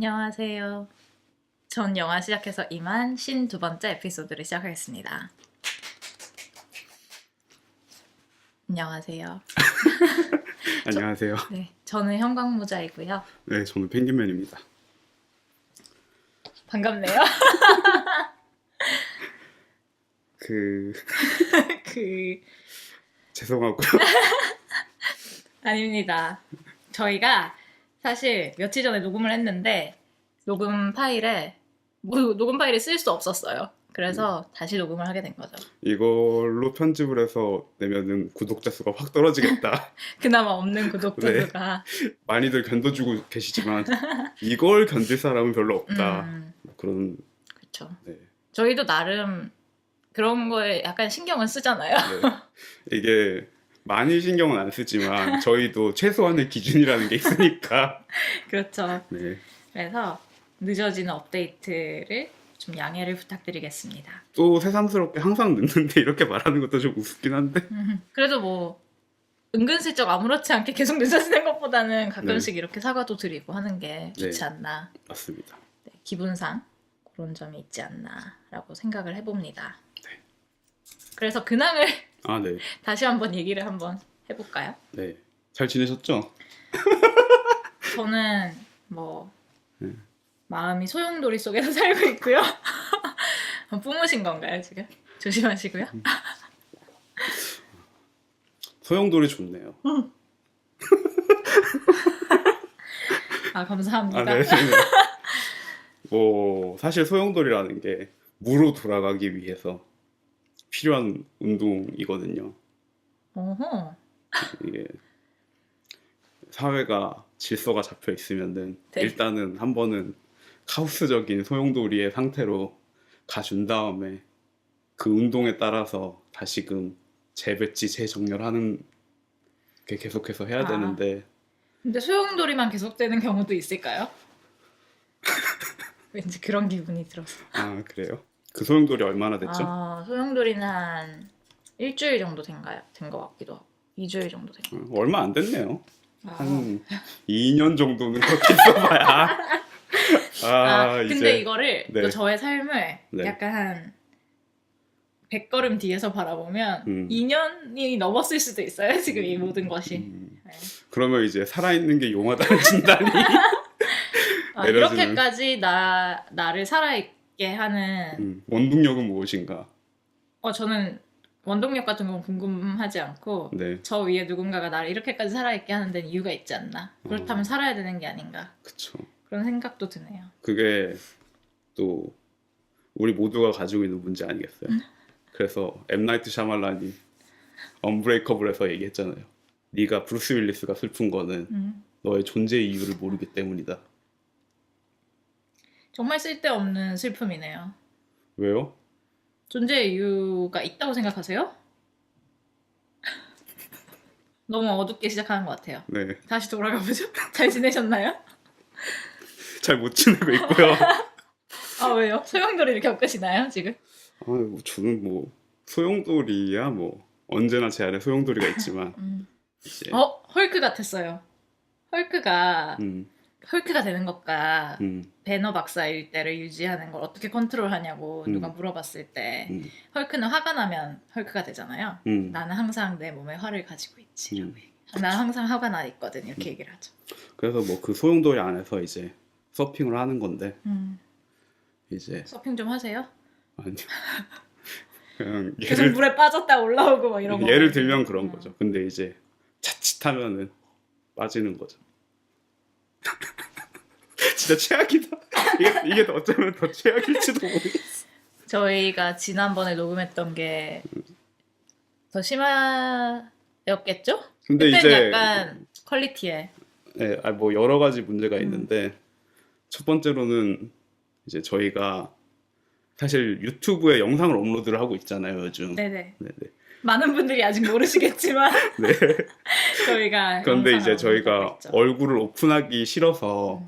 안녕하세요. 전 영화 시작해서 이만 52번째 에피소드를 시작하겠습니다. 안녕하세요. 안녕하세요. 네, 저는 형광모자이고요. 네, 저는 펭귄맨입니다. 반갑네요. 그 그 죄송하고요. 아닙니다. 저희가 사실 며칠 전에 녹음을 했는데 녹음 파일을 쓸 수 없었어요. 그래서 다시 녹음을 하게 된 거죠. 이걸로 편집을 해서 내면은 구독자 수가 확 떨어지겠다. 그나마 없는 구독자 네. 수가. 많이들 견뎌주고 계시지만 이걸 견딜 사람은 별로 없다. 그런 그렇죠. 네. 저희도 나름 그런 거에 약간 신경은 쓰잖아요. 네. 이게 많이 신경은 안 쓰지만 저희도 최소한의 기준이라는 게 있으니까. 그렇죠. 네. 그래서 늦어지는 업데이트를 좀 양해를 부탁드리겠습니다. 또 새삼스럽게 항상 늦는데 이렇게 말하는 것도 좀 우습긴 한데. 그래도 뭐 은근슬쩍 아무렇지 않게 계속 늦어지는 것보다는 가끔씩 이렇게 사과도 드리고 하는 게 좋지 네. 않나. 맞습니다. 네, 기분상 그런 점이 있지 않나라고 생각을 해봅니다. 네. 그래서 근황을 아, 네. 다시 한번 얘기를 한번 해볼까요? 네. 잘 지내셨죠? 저는 뭐 네. 마음이 소용돌이 속에서 살고 있고요. 뿜으신 건가요 지금? 조심하시고요. 소용돌이 좋네요. 아 감사합니다. 아, 네. 뭐 사실 소용돌이라는 게 무로 돌아가기 위해서 필요한 운동이거든요. 어허. 이게 사회가 질서가 잡혀 있으면은 네. 일단은 한 번은 카오스적인 소용돌이의 상태로 가준 다음에 그 운동에 따라서 다시금 재배치, 재정렬하는 게 계속해서 해야 아. 되는데 근데 소용돌이만 계속되는 경우도 있을까요? 왠지 그런 기분이 들었어. 아, 그래요? 그 소용돌이 얼마나 됐죠? 아, 소용돌이는 한 일주일 정도 된 것 같기도 하고 2주일 정도 된 것 얼마 안 됐네요. 같아요. 한 2년 정도는 그렇게 써봐야. 근데 이제 이거를 네. 또 저의 삶을 네. 약간 한 100걸음 뒤에서 바라보면 2년 2년이 넘었을 수도 있어요. 지금 이 모든 것이. 네. 그러면 이제 살아있는 게 용하다는 진단이 내려지는. 이렇게까지 나를 살아있게 하는 원동력은 무엇인가? 저는 원동력 같은 건 궁금하지 않고 네, 저 위에 누군가가 나를 이렇게까지 살아있게 하는 데는 이유가 있지 않나. 그렇다면 살아야 되는 게 아닌가. 그쵸. 그런 생각도 드네요. 그게 또 우리 모두가 가지고 있는 문제 아니겠어요? 그래서 M 나이트 샤말란이 언브레이커블에서 얘기했잖아요. 네가 브루스 윌리스가 슬픈 거는 너의 존재 이유를 모르기 때문이다. 정말 쓸데없는 슬픔이네요. 왜요? 존재의 이유가 있다고 생각하세요? 너무 어둡게 시작하는 것 같아요. 네, 다시 돌아가보죠. 잘 지내셨나요? 잘 못 지내고 있고요. 아 왜요? 소용돌이를 겪으시나요 지금? 저는 뭐 소용돌이야 뭐 언제나 제 안에 소용돌이가 있지만 이제 헐크 같았어요. 헐크가 헐크가 되는 것과 배너 박사일 때를 유지하는 걸 어떻게 컨트롤하냐고 누가 물어봤을 때 헐크는 화가 나면 헐크가 되잖아요. 나는 항상 내 몸에 화를 가지고 있지. 나는 항상 화가 나 있거든. 이렇게 얘기를 하죠. 그래서 뭐 그 소용돌이 안에서 이제 서핑을 하는 건데 이제 서핑 좀 하세요? 아니 그냥 계속 물에 빠졌다 올라오고 뭐 이런 거. 예를 들면 그런 거죠. 근데 이제 자칫하면은 빠지는 거죠. 진짜 최악이다. 이게 어쩌면 더 최악일지도 모르겠어. 저희가 지난번에 녹음했던 게 더 심하였겠죠? 근데 그때는 이제 약간 퀄리티에 네, 뭐 여러 가지 문제가 있는데 첫 번째로는 이제 저희가 사실 유튜브에 영상을 업로드를 하고 있잖아요 요즘. 네네. 네네. 많은 분들이 아직 모르시겠지만 네. 저희가 그런데 영상을 이제 저희가 업로드하고 있죠. 얼굴을 오픈하기 싫어서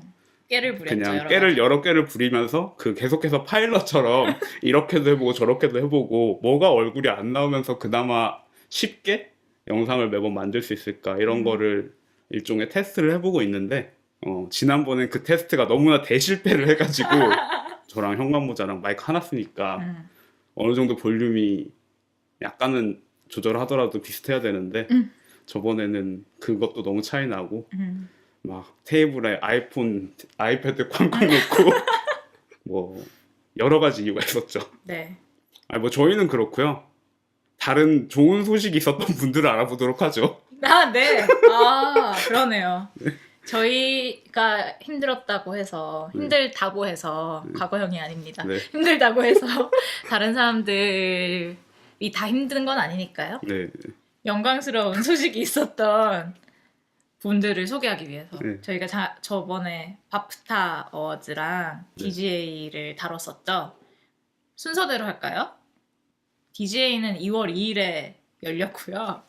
깨를 부렸죠. 그냥 여러 깨를 부리면서 그 계속해서 파일럿처럼 이렇게도 해보고 저렇게도 해보고 뭐가 얼굴이 안 나오면서 그나마 쉽게 영상을 매번 만들 수 있을까 이런 거를 일종의 테스트를 해보고 있는데 지난번엔 그 테스트가 너무나 대실패를 해가지고 저랑 현관모자랑 마이크 하나 쓰니까 어느 정도 볼륨이 약간은 조절하더라도 비슷해야 되는데 저번에는 그것도 너무 차이 나고 막 테이블에 아이패드 쾅쾅 놓고 뭐 여러 가지 이유가 있었죠. 네. 아니 뭐 저희는 그렇고요. 다른 좋은 소식이 있었던 분들을 알아보도록 하죠. 아, 네. 아, 그러네요. 저희가 힘들었다고 해서, 힘들다고 해서, 과거형이 아닙니다. 네. 힘들다고 해서 다른 사람들이 다 힘든 건 아니니까요. 네. 영광스러운 소식이 있었던 분들을 소개하기 위해서 네. 저희가 저번에 바프타 어워즈랑 DGA를 다뤘었죠. 순서대로 할까요? DGA는 2월 2일에 열렸고요.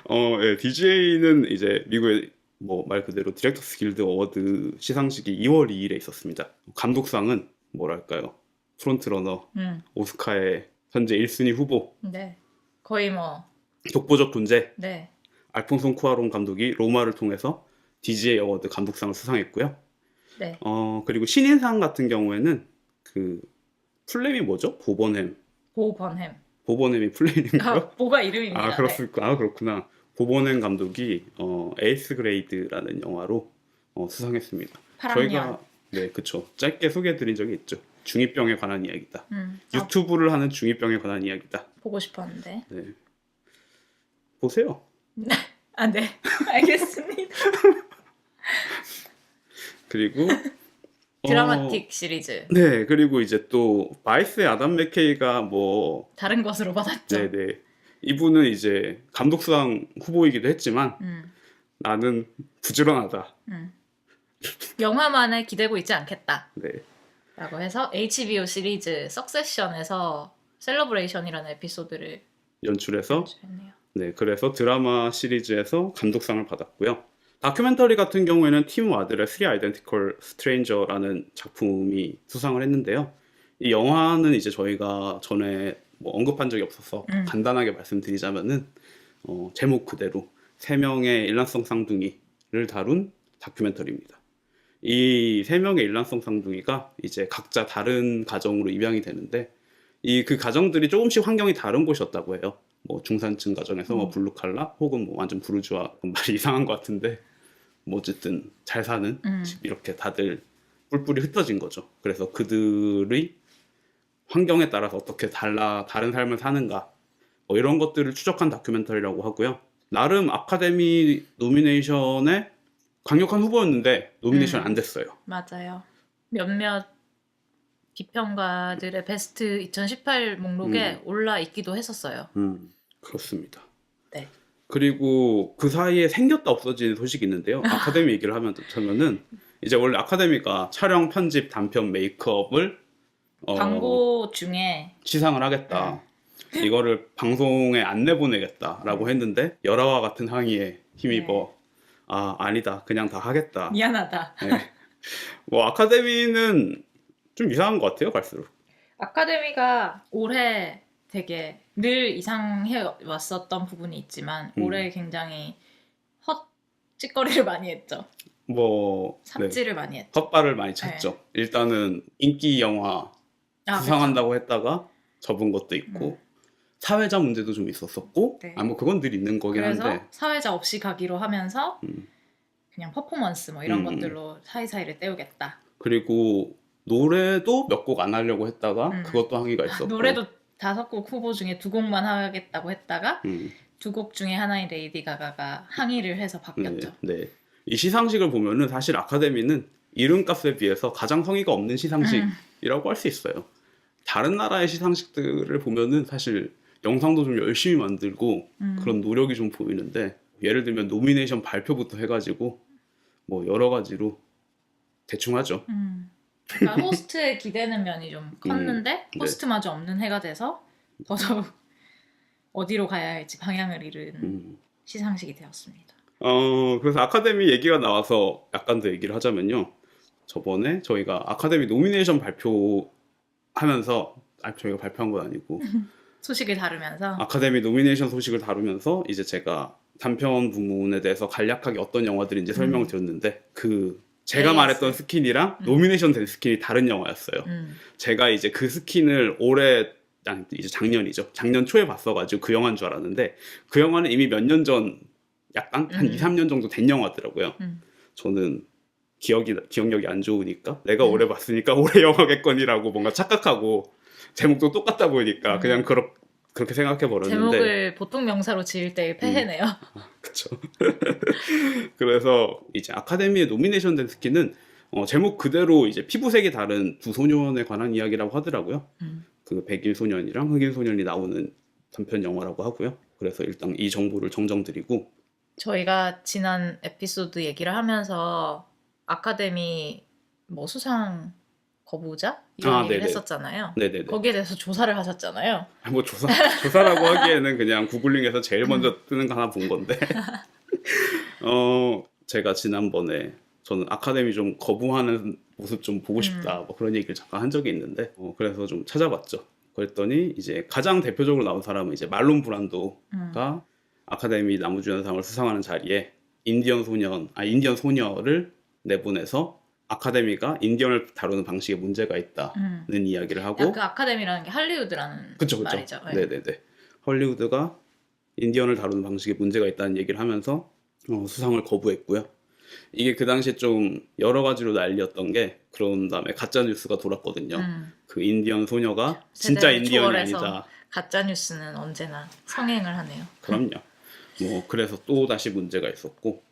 네, DJ는 이제 미국의 뭐 말 그대로 디렉터스 길드 어워드 시상식이 2월 2일에 있었습니다. 감독상은 뭐랄까요? 프론트러너 오스카의 현재 1순위 후보. 네. 거의 뭐 독보적 존재. 네. 알폰소 쿠아론 감독이 로마를 통해서 DGA 어워드 감독상을 수상했고요. 네. 그리고 신인상 같은 경우에는 그 플레임이 뭐죠? 보버햄이 플레임인가요? 아, 보가 이름입니다. 아, 그렇구나. 보버햄 감독이 에이스 그레이드라는 영화로 수상했습니다. 저희가 네, 그쵸. 짧게 소개해드린 적이 있죠. 중2병에 관한 이야기다. 유튜브를 하는 중2병에 관한 이야기다. 보고 싶었는데. 네. 보세요. 아, 네. 알겠습니다. 그리고 드라마틱 시리즈. 네, 그리고 이제 또 바이스의 아담 맥케이가 뭐 다른 것으로 받았죠. 네네. 이분은 이제 감독상 후보이기도 했지만 나는 부지런하다. 영화만에 기대고 있지 않겠다. 네. 라고 해서 HBO 시리즈 석세션에서 셀러브레이션이라는 에피소드를 연출했네요. 네, 그래서 드라마 시리즈에서 감독상을 받았고요. 다큐멘터리 같은 경우에는 팀 와들의 Three Identical Stranger라는 작품이 수상을 했는데요. 이 영화는 이제 저희가 전에 뭐 언급한 적이 없어서 간단하게 말씀드리자면은 제목 그대로 3명의 일란성 쌍둥이를 다룬 다큐멘터리입니다. 이 3명의 일란성 쌍둥이가 이제 각자 다른 가정으로 입양이 되는데 그 가정들이 조금씩 환경이 다른 곳이었다고 해요. 뭐 중산층 가정에서 뭐 블루칼라 혹은 뭐 완전 부르주아, 말이 이상한 것 같은데 뭐 어쨌든 잘 사는 집 이렇게 다들 뿔뿔이 흩어진 거죠. 그래서 그들의 환경에 따라서 어떻게 다른 삶을 사는가 뭐 이런 것들을 추적한 다큐멘터리라고 하고요. 나름 아카데미 노미네이션에 강력한 후보였는데 노미네이션 안 됐어요. 맞아요. 몇몇 비평가들의 베스트 2018 목록에 올라 있기도 했었어요. 그렇습니다. 네. 그리고 그 사이에 생겼다 없어진 소식이 있는데요. 아카데미 얘기를 하면은 이제 원래 아카데미가 촬영, 편집, 단편, 메이크업을 광고 중에 시상을 하겠다. 이거를 방송에 안 내보내겠다라고 했는데 열화와 같은 항의에 힘입어 아니다. 그냥 다 하겠다. 미안하다. 네. 뭐 아카데미는 좀 이상한 것 같아요. 갈수록. 아카데미가 올해 되게 늘 이상해 왔었던 부분이 있지만 올해 굉장히 헛짓거리를 많이 했죠. 뭐 삽질을 많이 했죠. 헛발을 많이 쳤죠. 일단은 인기 영화 수상한다고 했다가 접은 것도 있고 사회자 문제도 좀 있었었고 뭐 그건 늘 있는 거긴 그래서 한데 사회자 없이 가기로 하면서 그냥 퍼포먼스 뭐 이런 것들로 사이사이를 때우겠다. 그리고 노래도 몇 곡 안 하려고 했다가 그것도 항의가 있었고 노래도 5곡 후보 중에 2곡만 하겠다고 했다가 2곡 중에 하나인 레이디 가가가 항의를 해서 바뀌었죠. 네. 이 시상식을 보면은 사실 아카데미는 이름값에 비해서 가장 성의가 없는 시상식이라고 할 수 있어요. 다른 나라의 시상식들을 보면은 사실 영상도 좀 열심히 만들고 그런 노력이 좀 보이는데 예를 들면 노미네이션 발표부터 해가지고 뭐 여러 가지로 대충 하죠. 그러니까 호스트에 기대는 면이 좀 컸는데 호스트마저 없는 해가 돼서 더더욱 어디로 가야 할지 방향을 잃은 시상식이 되었습니다. 그래서 아카데미 얘기가 나와서 약간 더 얘기를 하자면요. 저번에 저희가 아카데미 노미네이션 발표하면서 저희가 발표한 건 아니고 소식을 다루면서 아카데미 노미네이션 소식을 다루면서 이제 제가 단편 부문에 대해서 간략하게 어떤 영화들인지 설명을 드렸는데 제가 말했던 스킨이랑 노미네이션 된 스킨이 다른 영화였어요. 제가 이제 그 스킨을 이제 작년이죠. 작년 초에 봤어가지고 그 영화인 줄 알았는데 그 영화는 이미 몇 년 전 약간 한 2, 3년 정도 된 영화더라고요. 저는 기억력이 안 좋으니까 내가 오래 봤으니까 올해 영화겠거니라고 뭔가 착각하고 제목도 똑같다 보니까 그냥 그렇게 생각해 버렸는데 제목을 보통 명사로 지을 때의 폐해네요. 그쵸. 그래서 이제 아카데미에 노미네이션 된 스킨은 제목 그대로 이제 피부색이 다른 두 소년에 관한 이야기라고 하더라고요. 그 백일 소년이랑 흑인 소년이 나오는 단편 영화라고 하고요. 그래서 일단 이 정보를 정정드리고 저희가 지난 에피소드 얘기를 하면서 아카데미 뭐 수상 거부자 이런 얘기를 네네. 했었잖아요. 네네네. 거기에 대해서 조사를 하셨잖아요. 뭐 조사라고 하기에는 그냥 구글링에서 제일 먼저 뜨는 거 하나 본 건데 제가 지난번에 저는 아카데미 좀 거부하는 모습 좀 보고 싶다 뭐 그런 얘기를 잠깐 한 적이 있는데 그래서 좀 찾아봤죠. 그랬더니 이제 가장 대표적으로 나온 사람은 이제 말론 브란도가 아카데미 나무주연상을 수상하는 자리에 인디언 소녀를 내보내서 아카데미가 인디언을 다루는 방식에 문제가 있다는 이야기를 하고 그 아카데미라는 게 할리우드라는 그쵸. 말이죠. 네. 네네네. 헐리우드가 인디언을 다루는 방식에 문제가 있다는 얘기를 하면서 수상을 거부했고요. 이게 그 당시에 좀 여러 가지로 난리였던 게 그런 다음에 가짜 뉴스가 돌았거든요. 그 인디언 소녀가 진짜 세대를 인디언이 초월해서 아니다. 가짜 뉴스는 언제나 성행을 하네요. 그럼요. 뭐 그래서 또 다시 문제가 있었고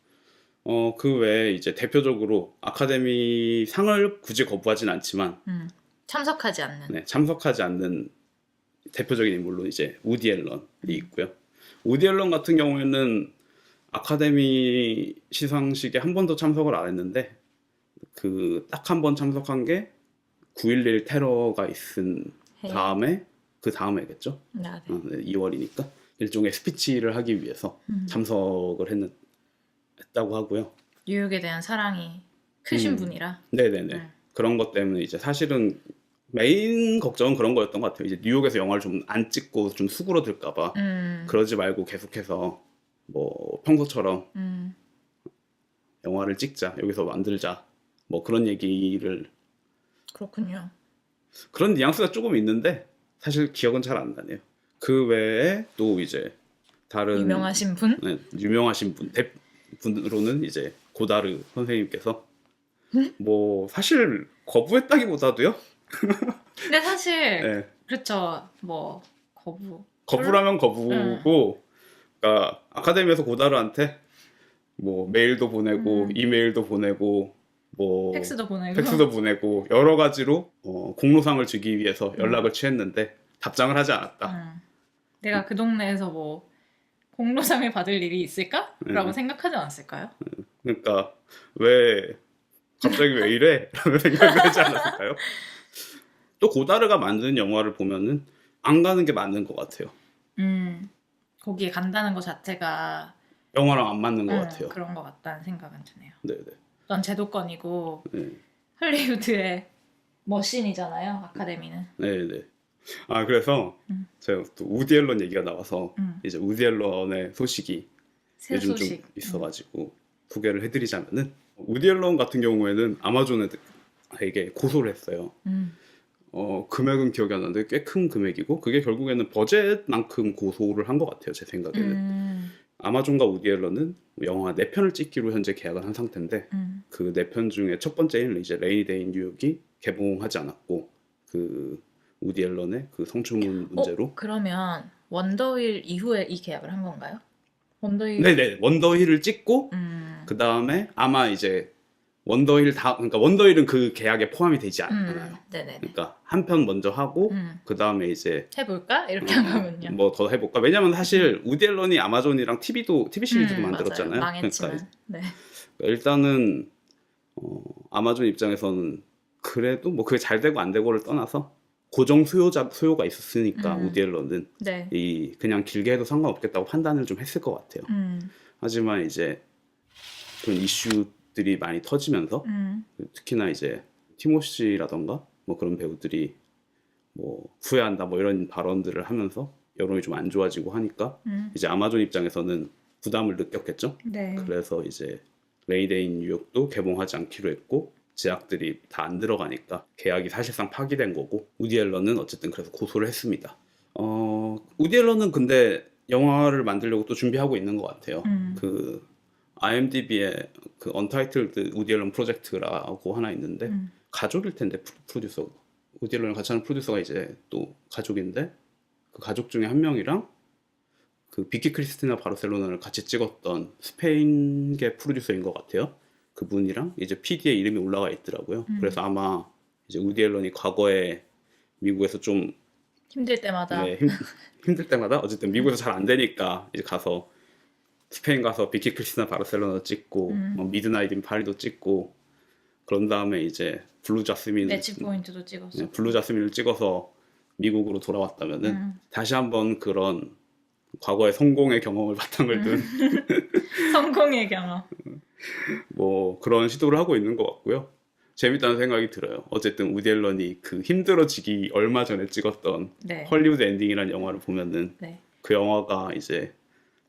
그 외에 이제 대표적으로 아카데미 상을 굳이 거부하진 않지만 참석하지 않는 참석하지 않는 대표적인 인물로 이제 우디 앨런이 있고요. 우디 앨런 같은 경우에는 아카데미 시상식에 한 번도 참석을 안 했는데 딱 한 번 참석한 게 9.11 테러가 있은 다음에 그 다음에겠죠. 네. 2월이니까 일종의 스피치를 하기 위해서 참석을 했다고 하고요. 뉴욕에 대한 사랑이 크신 분이라. 네네네. 그런 것 때문에 이제 사실은 메인 걱정은 그런 거였던 것 같아요. 이제 뉴욕에서 영화를 좀 안 찍고 좀 수그러들까봐 그러지 말고 계속해서 뭐 평소처럼 영화를 찍자, 여기서 만들자, 뭐 그런 얘기를 그렇군요. 그런 뉘앙스가 조금 있는데 사실 기억은 잘 안 나네요. 그 외에 또 이제 다른 유명하신 분? 네, 유명하신 분으로는 이제 고다르 선생님께서 뭐 사실 거부했다기보다도요. 근데 사실 네. 그렇죠. 뭐 거부라면 거부고, 그러니까 아카데미에서 고다르한테 뭐 메일도 보내고 이메일도 보내고 뭐 팩스도 보내고 여러 가지로 공로상을 주기 위해서 연락을 취했는데 답장을 하지 않았다. 내가 그 동네에서 뭐 공로상을 받을 일이 있을까? 라고 생각하지 않았을까요? 그러니까 갑자기 왜 이래? 라는 생각을 하지 않았을까요? 또 고다르가 만든 영화를 보면은 안 가는 게 맞는 것 같아요. 거기에 간다는 것 자체가 영화랑 안 맞는 것 같아요. 그런 것 같다는 생각은 드네요. 네네. 넌 제도권이고 네. 할리우드의 머신이잖아요. 아카데미는. 네네. 그래서 제가 또 우디 앨런 얘기가 나와서 이제 우디 앨런의 소식이 요즘 좀 있어가지고 소개를 해드리자면은 우디 앨런 같은 경우에는 아마존에게 고소를 했어요. 금액은 기억이 안 나는데 꽤 큰 금액이고 그게 결국에는 버젯만큼 고소를 한 것 같아요. 제 생각에는. 아마존과 우디 앨런은 영화 4편을 찍기로 현재 계약을 한 상태인데 그 4편 중에 첫 번째인 이제 레이니 데이 인 뉴욕이 개봉하지 않았고 그 우디 앨런의 그 성추문 문제로 그러면 원더힐 이후에 이 계약을 한 건가요? 원더힐 네네 원더힐을 찍고 그 다음에 아마 이제 그러니까 원더힐은 그 계약에 포함이 되지 않아요. 네네. 그러니까 한 편 먼저 하고 그 다음에 이제 해볼까 이렇게 한 거군요. 뭐 더 해볼까? 왜냐면 사실 우디 앨런이 아마존이랑 TV 시리즈도 만들었잖아요. 맞아요. 망했지만. 그러니까 네. 일단은 아마존 입장에서는 그래도 뭐 그게 잘 되고 안 되고를 떠나서 고정 소요가 있었으니까 우디 앨런은 네. 그냥 길게 해도 상관없겠다고 판단을 좀 했을 것 같아요. 하지만 이제 그런 이슈들이 많이 터지면서 특히나 이제 티모시라던가 뭐 그런 배우들이 뭐 후회한다 뭐 이런 발언들을 하면서 여론이 좀 안 좋아지고 하니까 이제 아마존 입장에서는 부담을 느꼈겠죠. 네. 그래서 이제 레이데인 뉴욕도 개봉하지 않기로 했고 제약들이 다 안 들어가니까 계약이 사실상 파기된 거고 우디 앨런은 어쨌든 그래서 고소를 했습니다. 우디 앨런은 근데 영화를 만들려고 또 준비하고 있는 것 같아요. 그 IMDb에 그 언타이틀드 우디 앨런 프로젝트라고 하나 있는데 가족일 텐데 프로듀서 우디 앨런을 같이 하는 프로듀서가 이제 또 가족인데 그 가족 중에 한 명이랑 그 비키 크리스티나 바르셀로나를 같이 찍었던 스페인계 프로듀서인 것 같아요. 그분이랑 이제 PD의 이름이 올라가 있더라고요. 그래서 아마 이제 우디 앨런이 과거에 미국에서 좀 힘들 때마다 네, 힘들 때마다 어쨌든 미국에서 잘 안 되니까 이제 가서 스페인 가서 비키 크리스티나 바르셀로나 찍고 뭐 미드나잇 인 파리도 찍고 그런 다음에 이제 블루 자스민 매치 포인트도 찍었어. 네, 블루 자스민을 찍어서 미국으로 돌아왔다면은 다시 한번 그런 과거의 성공의 경험을 바탕을 둔 성공의 경험. 뭐 그런 시도를 하고 있는 것 같고요. 재밌다는 생각이 들어요. 어쨌든 우디 앨런이 그 힘들어지기 얼마 전에 찍었던 네. 헐리우드 엔딩이라는 영화를 보면은 네. 그 영화가 이제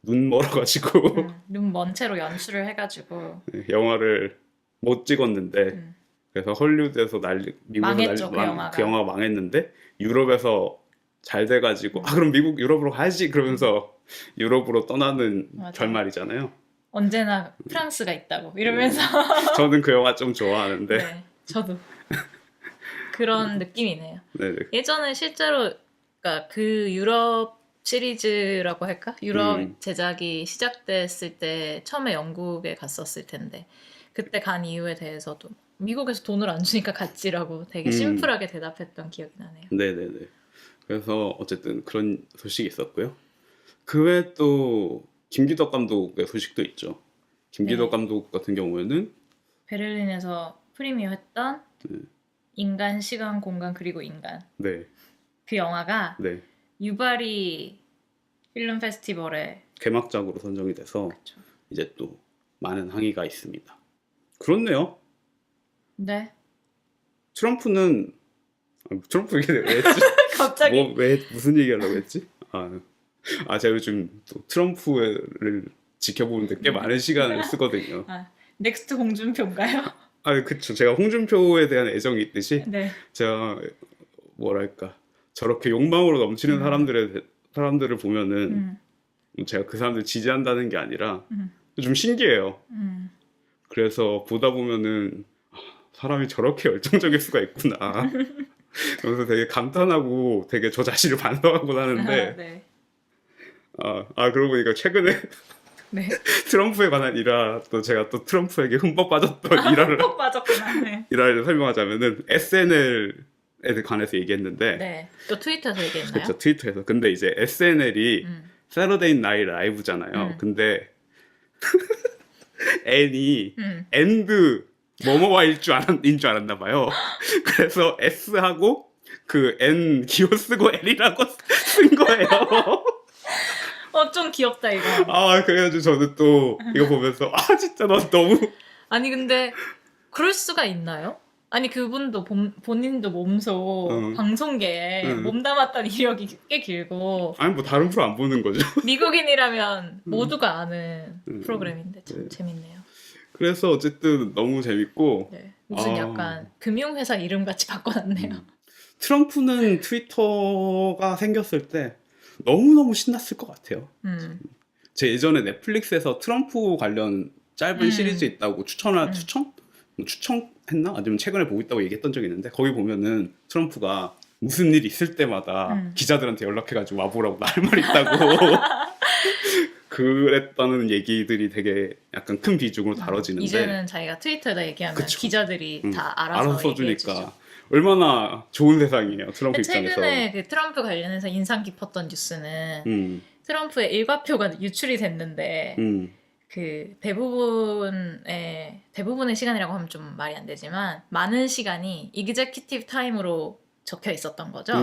눈 멀어가지고 눈 먼 채로 연출을 해가지고 영화를 못 찍었는데 그래서 헐리우드에서 미국에서 망했죠, 그 영화가. 그 영화가 망했는데 유럽에서 잘 돼가지고 그럼 미국 유럽으로 가야지 그러면서 유럽으로 떠나는 맞아. 결말이잖아요. 언제나 프랑스가 있다고 이러면서 저는 그 영화 좀 좋아하는데 네, 저도 그런 느낌이네요. 네네. 예전에 실제로 그러니까 그 유럽 시리즈라고 할까? 유럽 제작이 시작됐을 때 처음에 영국에 갔었을 텐데 그때 간 이유에 대해서도 미국에서 돈을 안 주니까 갔지라고 되게 심플하게 대답했던 기억이 나네요. 네네네. 그래서 어쨌든 그런 소식이 있었고요. 그 외에 또 김기덕 감독의 소식도 있죠. 김기덕 네. 감독 같은 경우에는 베를린에서 프리미어 했던 인간, 시간, 공간 그리고 인간 네, 그 영화가 네. 유바리 필름 페스티벌에 개막작으로 선정이 돼서 그쵸. 이제 또 많은 항의가 있습니다. 그렇네요. 네. 트럼프 얘기 왜 했지? 갑자기 왜 무슨 얘기하려고 했지? 제가 요즘 또 트럼프를 지켜보는데 꽤 많은 시간을 쓰거든요. 넥스트 홍준표인가요? 그쵸. 제가 홍준표에 대한 애정이 있듯이 네. 제가 뭐랄까 저렇게 욕망으로 넘치는 사람들을 보면은 제가 그 사람들 지지한다는 게 아니라 좀 신기해요. 그래서 보다 보면은 사람이 저렇게 열정적일 수가 있구나. 그래서 되게 감탄하고 되게 저 자신을 반성하곤 하는데 네. 그러고 보니까 최근에 네. 트럼프에 관한 일화 또 제가 또 트럼프에게 흠뻑 빠졌던 일화를 흠뻑 빠졌구나. 네. 일화를 설명하자면은 SNL에 관해서 얘기했는데 네. 또 트위터에서 얘기했나요? 그렇죠. 트위터에서. 근데 이제 SNL이 세러데이 나이 라이브잖아요. 근데 N이 엔드 뭐뭐와인 줄 알았나 봐요. 그래서 S하고 그 N 기호 쓰고 L이라고 쓴 거예요. 좀 귀엽다 이거. 그래가지고 저는 또 이거 보면서 진짜 너 너무 아니 근데 그럴 수가 있나요? 아니 그분도 본인도 몸소 방송계에 몸담았던 이력이 꽤 길고 뭐 다른 프로 안 보는 거죠. 미국인이라면 모두가 아는 프로그램인데 참 네. 재밌네요. 그래서 어쨌든 너무 재밌고 네. 무슨 약간 금융회사 이름 같이 바꿔놨네요. 트럼프는 트위터가 생겼을 때 너무너무 신났을 것 같아요. 제 예전에 넷플릭스에서 트럼프 관련 짧은 시리즈 있다고 추천했나? 아니면 최근에 보고 있다고 얘기했던 적이 있는데 거기 보면은 트럼프가 무슨 일 있을 때마다 기자들한테 연락해가지고 와보라고 나 할 말 있다고 그랬다는 얘기들이 되게 약간 큰 비중으로 다뤄지는데 이제는 자기가 트위터에다 얘기하면 그쵸. 기자들이 다 알아서 써주니까 얘기해주죠. 얼마나 좋은 세상이에요. 트럼프 입장에서. 최근에 그 트럼프 관련해서 인상 깊었던 뉴스는 트럼프의 일과표가 유출이 됐는데 그 대부분의 시간이라고 하면 좀 말이 안 되지만 많은 시간이 이그제큐티브 타임으로 적혀 있었던 거죠.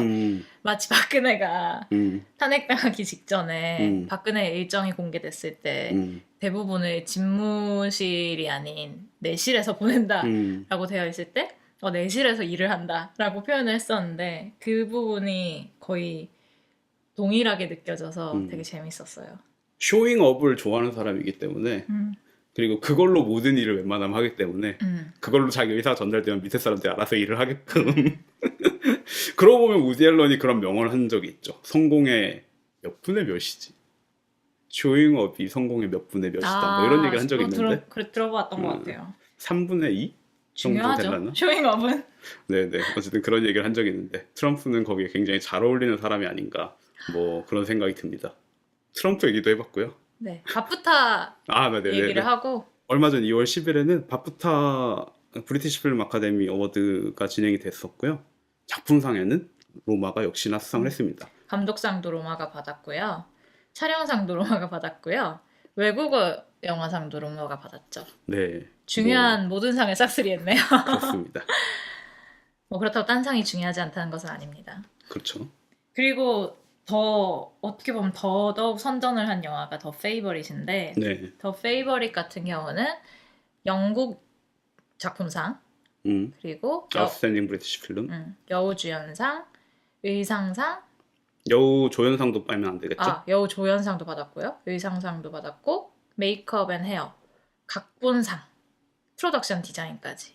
마치 박근혜가 탄핵당하기 직전에 박근혜 일정이 공개됐을 때 대부분을 집무실이 아닌 내실에서 보낸다라고 되어 있을 때 내실에서 일을 한다라고 표현을 했었는데 그 부분이 거의 동일하게 느껴져서 되게 재밌었어요. 쇼잉업을 좋아하는 사람이기 때문에 그리고 그걸로 모든 일을 웬만하면 하기 때문에 그걸로 자기 의사가 전달되면 밑에 사람들이 알아서 일을 하게끔 그러고 보면 우디 앨런이 그런 명언을 한 적이 있죠. 성공의 몇 분의 몇이지? 쇼잉업이 성공의 몇 분의 몇이다. 뭐 이런 얘기를 한 적이 있는데 들어봤던 것 같아요. 3분의 2 정도 중요하죠. 되려나? 쇼잉업은. 네네. 어쨌든 그런 얘기를 한 적이 있는데 트럼프는 거기에 굉장히 잘 어울리는 사람이 아닌가 뭐 그런 생각이 듭니다. 트럼프 얘기도 해봤고요. 네. 바프타 네네네. 얘기를 하고 얼마 전 2월 10일에는 바프타 브리티시 필름 아카데미 어워드가 진행이 됐었고요. 작품상에는 로마가 역시나 수상을 했습니다. 감독상도 로마가 받았고요. 촬영상도 로마가 받았고요. 외국어 영화상도 로마가 받았죠. 네. 중요한 모든 상을 싹쓸이했네요. 그렇습니다. 뭐 그렇다고 딴 상이 중요하지 않다는 것은 아닙니다. 그렇죠. 그리고 더 어떻게 보면 더더욱 선전을 한 영화가 더 페이버릿인데 네. 더 페이버릿 같은 경우는 영국 작품상 그리고 아웃스탠딩 브리티시 필름 여우주연상, 의상상, 여우 조연상도 빨면 안 되겠죠? 여우 조연상도 받았고요. 의상상도 받았고 메이크업 앤 헤어, 각본상, 프로덕션 디자인까지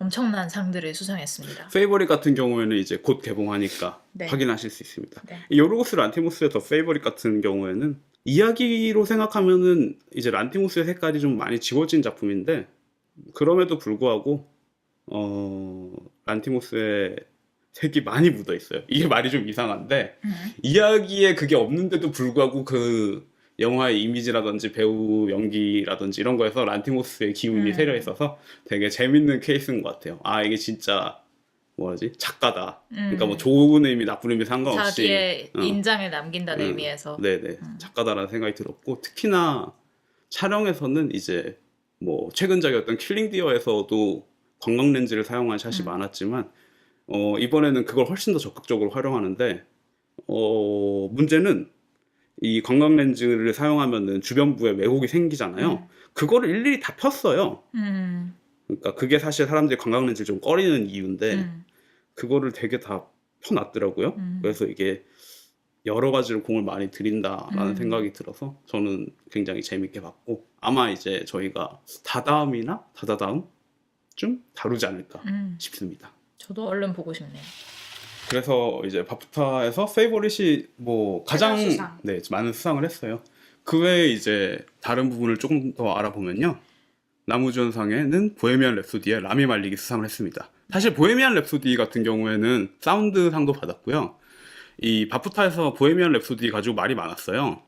엄청난 상들을 수상했습니다. 페이버릿 같은 경우에는 이제 곧 개봉하니까 네. 확인하실 수 있습니다. 네. 요르고스 란티모스의 더 페이버릿 같은 경우에는 이야기로 생각하면은 이제 란티모스의 색깔이 좀 많이 지워진 작품인데 그럼에도 불구하고 란티모스의 색이 많이 묻어 있어요. 이게 말이 좀 이상한데 이야기에 그게 없는데도 불구하고 그 영화의 이미지라든지 배우 연기라든지 이런 거에서 란티모스의 기운이 새려 있어서 되게 재밌는 케이스인 것 같아요. 이게 진짜 뭐지 작가다. 그러니까 뭐 좋은 의미 나쁜 의미 상관없이 자기의 인장을 남긴다는 의미에서 네네 작가다라는 생각이 들었고 특히나 촬영에서는 이제 뭐 최근작이었던 킬링 디어에서도 광각 렌즈를 사용한 샷이 많았지만 이번에는 그걸 훨씬 더 적극적으로 활용하는데 문제는 이 광각 렌즈를 사용하면은 주변부에 왜곡이 생기잖아요. 그거를 일일이 다 폈어요. 그러니까 그게 사실 사람들이 광각 렌즈를 좀 꺼리는 이유인데 그거를 되게 다 펴놨더라고요. 그래서 이게 여러 가지로 공을 많이 들인다라는 생각이 들어서 저는 굉장히 재밌게 봤고 아마 이제 저희가 다다음이나 다다다음쯤 다루지 않을까 싶습니다. 저도 얼른 보고 싶네요. 그래서 이제 바프타에서 페이보릿이 뭐 가장 수상. 네, 많은 수상을 했어요. 그 외에 이제 다른 부분을 조금 더 알아보면요. 나무주연상에는 보헤미안 랩소디의 라미 말릭이 수상을 했습니다. 사실 보헤미안 랩소디 같은 경우에는 사운드상도 받았고요. 이 바프타에서 보헤미안 랩소디 가지고 말이 많았어요.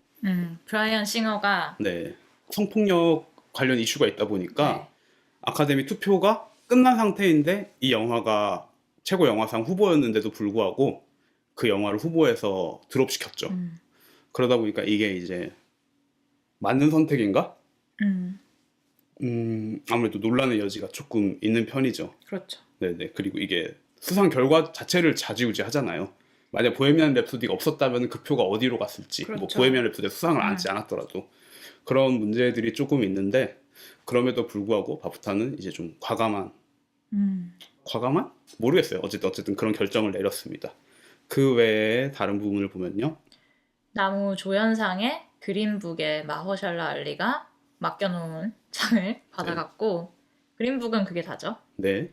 브라이언 싱어가 네, 성폭력 관련 이슈가 있다 보니까 아카데미 투표가 끝난 상태인데 이 영화가 최고 영화상 후보였는데도 불구하고 그 영화를 후보에서 드롭시켰죠. 그러다 보니까 이게 이제 맞는 선택인가? 아무래도 논란의 여지가 조금 있는 편이죠. 그렇죠. 네네. 그리고 이게 수상 결과 자체를 좌지우지 하잖아요. 만약 보헤미안 랩소디가 없었다면 그 표가 어디로 갔을지, 그렇죠. 뭐 보헤미안 랩소디가 수상을 안지 않았더라도 그런 문제들이 조금 있는데 그럼에도 불구하고 바프타는 이제 좀 과감한 모르겠어요. 어쨌든 그런 결정을 내렸습니다. 그 외에 다른 부분을 보면요. 나무 조연상에 그린북의 마허샬라 알리가 맡겨놓은 상을 받아갔고 그린북은 그게 다죠. 네.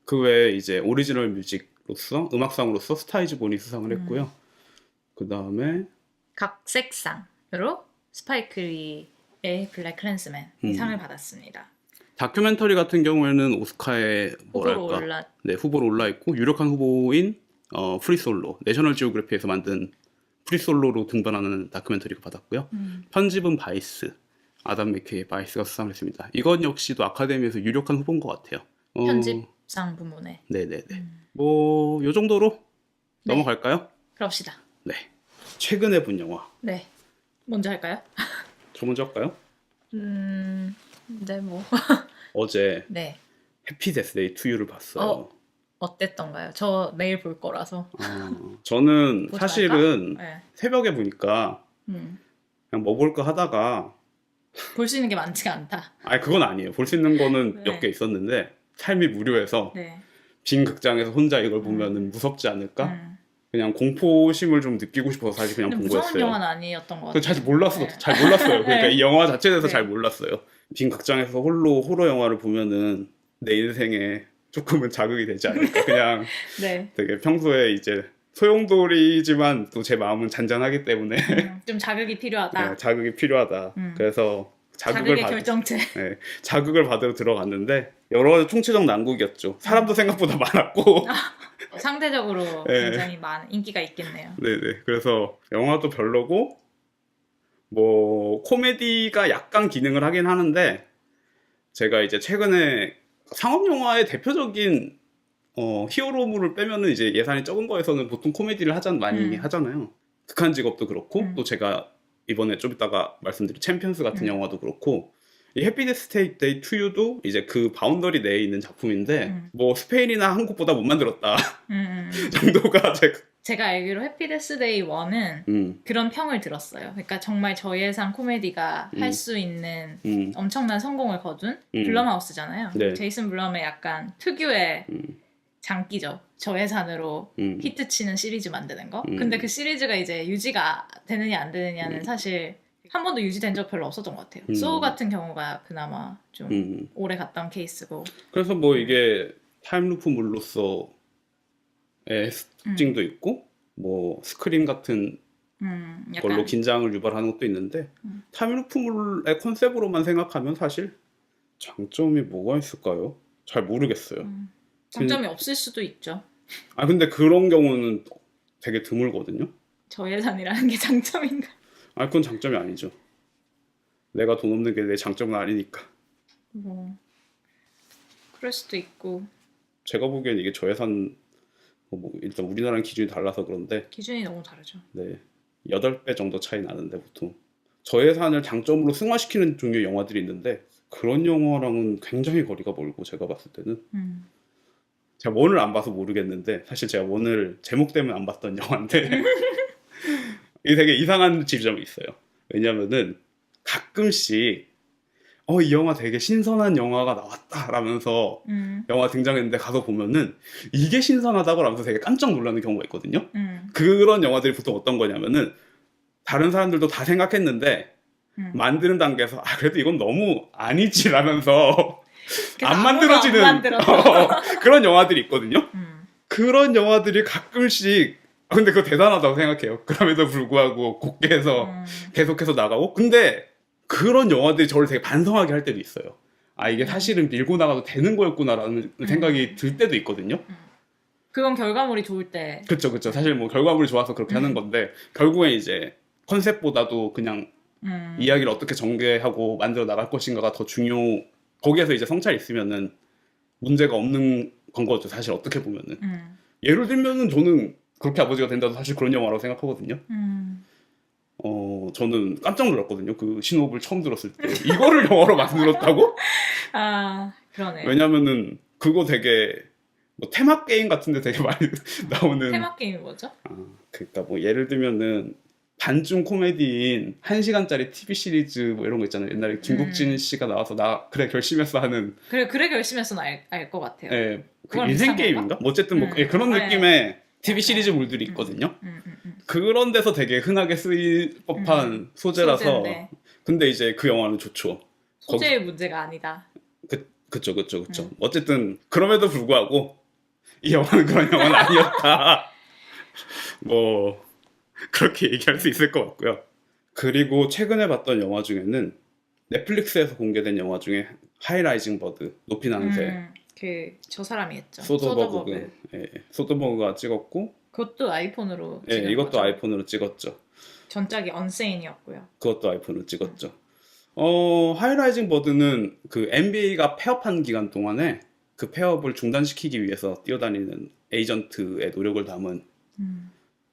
그 외에 이제 오리지널 뮤직로서 음악상으로서 스타이즈 본이 수상을 했고요. 그 다음에 각색상으로 스파이크 리의 블랙 클랜스맨 이 상을 받았습니다. 다큐멘터리 같은 경우에는 오스카에 뭐랄까 후보로 올라 있고 유력한 후보인 프리솔로 내셔널 지오그래피에서 만든 프리솔로로 등반하는 다큐멘터리가 받았고요. 편집은 바이스 아담 맥케이의 바이스가 수상을 했습니다. 이건 역시도 아카데미에서 유력한 후보인 것 같아요. 편집상 부문에. 네네네. 뭐 요 정도로 네. 넘어갈까요? 그럽시다. 네. 최근에 본 영화. 네. 먼저 할까요? 저 먼저 할까요? 네, 뭐. 어제 네. 해피 데스데이 투유를 봤어요. 어땠던가요? 저 내일 볼 거라서. 저는 보지 사실은 말까? 네. 새벽에 보니까 그냥 뭐 볼까 하다가 볼 수 있는 게 많지가 않다. 그건 아니에요. 볼 수 있는 거는 네. 몇 개 있었는데 삶이 무료해서 네. 빈 극장에서 혼자 이걸 보면은 무섭지 않을까? 그냥 공포심을 좀 느끼고 싶어서 사실 그냥 근데 본 무서운 거였어요. 영화는 아니었던 것 같아요. 잘 몰랐어요. 네. 잘 몰랐어요. 그러니까 네. 이 영화 자체에 대해서 네. 잘 몰랐어요. 빈 극장에서 홀로 호러 영화를 보면은 내 인생에 조금은 자극이 되지 않을까. 그냥 네. 되게 평소에 이제 소용돌이지만 또 제 마음은 잔잔하기 때문에 좀 자극이 필요하다. 네, 자극이 필요하다. 그래서 자극의 결정체. 네, 자극을 받으러 들어갔는데 여러 가지 총체적 난국이었죠. 사람도 생각보다 많았고 상대적으로 네. 굉장히 인기가 있겠네요. 네네. 그래서 영화도 별로고 뭐 코미디가 약간 기능을 하긴 하는데 제가 이제 최근에 상업 영화의 대표적인 히어로물을 빼면은 이제 예산이 적은 거에서는 보통 코미디를 많이 하잖아요. 극한 직업도 그렇고 또 제가 이번에 좀 이따가 말씀드릴 챔피언스 같은 영화도 그렇고 이 해피데스 데이 투 유도 이제 그 바운더리 내에 있는 작품인데 뭐 스페인이나 한국보다 못 만들었다 정도가 제가 알기로 해피데스데이 1은 그런 평을 들었어요. 그러니까 정말 저예산 코미디가 할 수 있는 엄청난 성공을 거둔 블럼하우스잖아요. 네. 제이슨 블럼의 약간 특유의 장기죠. 저예산으로 히트치는 시리즈 만드는 거. 근데 그 시리즈가 이제 유지가 되느냐 안 되느냐는 사실 한 번도 유지된 적 별로 없었던 것 같아요. 소우 같은 경우가 그나마 좀 오래 갔던 케이스고. 그래서 뭐 이게 타임루프물로서의 특징도 있고 뭐 스크림 같은 걸로 긴장을 유발하는 것도 있는데 타임루프물의 컨셉으로만 생각하면 사실 장점이 뭐가 있을까요? 잘 모르겠어요. 장점이 없을 수도 있죠. 아 근데 그런 경우는 되게 드물거든요. 저예산이라는 게 장점인가? 아 그건 장점이 아니죠. 내가 돈 없는 게 내 장점은 아니니까. 뭐 그럴 수도 있고. 제가 보기엔 이게 저예산 뭐 일단 우리나라랑 기준이 달라서 그런데 기준이 너무 다르죠. 네, 8배 정도 차이 나는데 보통 저예산을 장점으로 승화시키는 종류의 영화들이 있는데 그런 영화랑은 굉장히 거리가 멀고 제가 봤을 때는 제가 원을 안 봐서 모르겠는데 사실 제가 원을 제목 때문에 안 봤던 영화인데 이게 되게 이상한 지점이 있어요. 왜냐면은 가끔씩 이 영화 되게 신선한 영화가 나왔다라면서 영화 등장했는데 가서 보면은 이게 신선하다고 하면서 되게 깜짝 놀라는 경우가 있거든요. 그런 영화들이 보통 어떤 거냐면은 다른 사람들도 다 생각했는데 만드는 단계에서 그래도 이건 너무 아니지라면서 안 만들어지는 그런 영화들이 있거든요. 그런 영화들이 가끔씩 근데 그거 대단하다고 생각해요. 그럼에도 불구하고 곱게 해서 계속해서 나가고 근데 그런 영화들이 저를 되게 반성하게 할 때도 있어요. 이게 사실은 밀고 나가도 되는 거였구나라는 생각이 들 때도 있거든요. 그건 결과물이 좋을 때. 그쵸. 사실 뭐 결과물이 좋아서 그렇게 하는 건데 결국엔 이제 컨셉보다도 그냥 이야기를 어떻게 전개하고 만들어 나갈 것인가가 더 거기에서 이제 성찰이 있으면은 문제가 없는 건 거죠. 사실 어떻게 보면은. 예를 들면은 저는 그렇게 아버지가 된다도 사실 그런 영화라고 생각하거든요. 저는 깜짝 놀랐거든요. 그 신호흡을 처음 들었을 때. 이거를 영화로 만들었다고? 그러네. 왜냐면은 그거 되게 뭐 테마 게임 같은데 되게 많이 나오는. 테마 게임이 뭐죠? 그러니까 뭐 예를 들면은 반중 코미디인 1시간짜리 TV 시리즈 뭐 이런 거 있잖아요. 옛날에 김국진 씨가 나와서 그래 결심했어 하는. 그래 결심했어는 알 것 같아요. 네, 그 인생 게임인가? 뭐 어쨌든 뭐 그런 느낌의 TV 시리즈물들이 있거든요. 그런 데서 되게 흔하게 쓰일 법한 소재라서. 소재인데. 근데 이제 그 영화는 좋죠. 소재의 문제가 아니다. 그쵸. 어쨌든 그럼에도 불구하고 이 영화는 그런 영화는 아니었다. 뭐 그렇게 얘기할 수 있을 것 같고요. 그리고 최근에 봤던 영화 중에는 넷플릭스에서 공개된 영화 중에 하이라이징 버드, 높이 나는 새. 저 사람이 했죠. 소더버그. 소더버그가 찍었고 그것도 아이폰으로 찍은 이것도 거죠? 아이폰으로 찍었죠. 전작이 언세인이었고요. 그것도 아이폰으로 찍었죠. 하이라이징 버드는 그 NBA가 폐업한 기간 동안에 그 폐업을 중단시키기 위해서 뛰어다니는 에이전트의 노력을 담은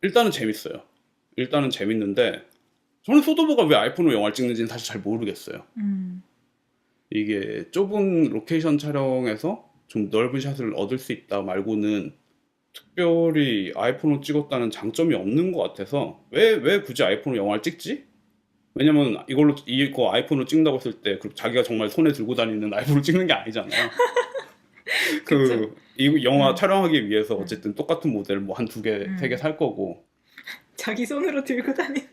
일단은 재밌어요. 일단은 재밌는데 저는 소더버그가 왜 아이폰으로 영화를 찍는지는 사실 잘 모르겠어요. 이게 좁은 로케이션 촬영에서 좀 넓은 샷을 얻을 수 있다 말고는 특별히 아이폰으로 찍었다는 장점이 없는 것 같아서 왜 굳이 아이폰으로 영화를 찍지? 왜냐면 이거 아이폰으로 찍는다고 했을 때 자기가 정말 손에 들고 다니는 아이폰으로 찍는 게 아니잖아요. 그쵸. 이 영화 음. 촬영하기 위해서 어쨌든 똑같은 모델 뭐 한 두 개, 세 개 살 거고. 자기 손으로 들고 다니는.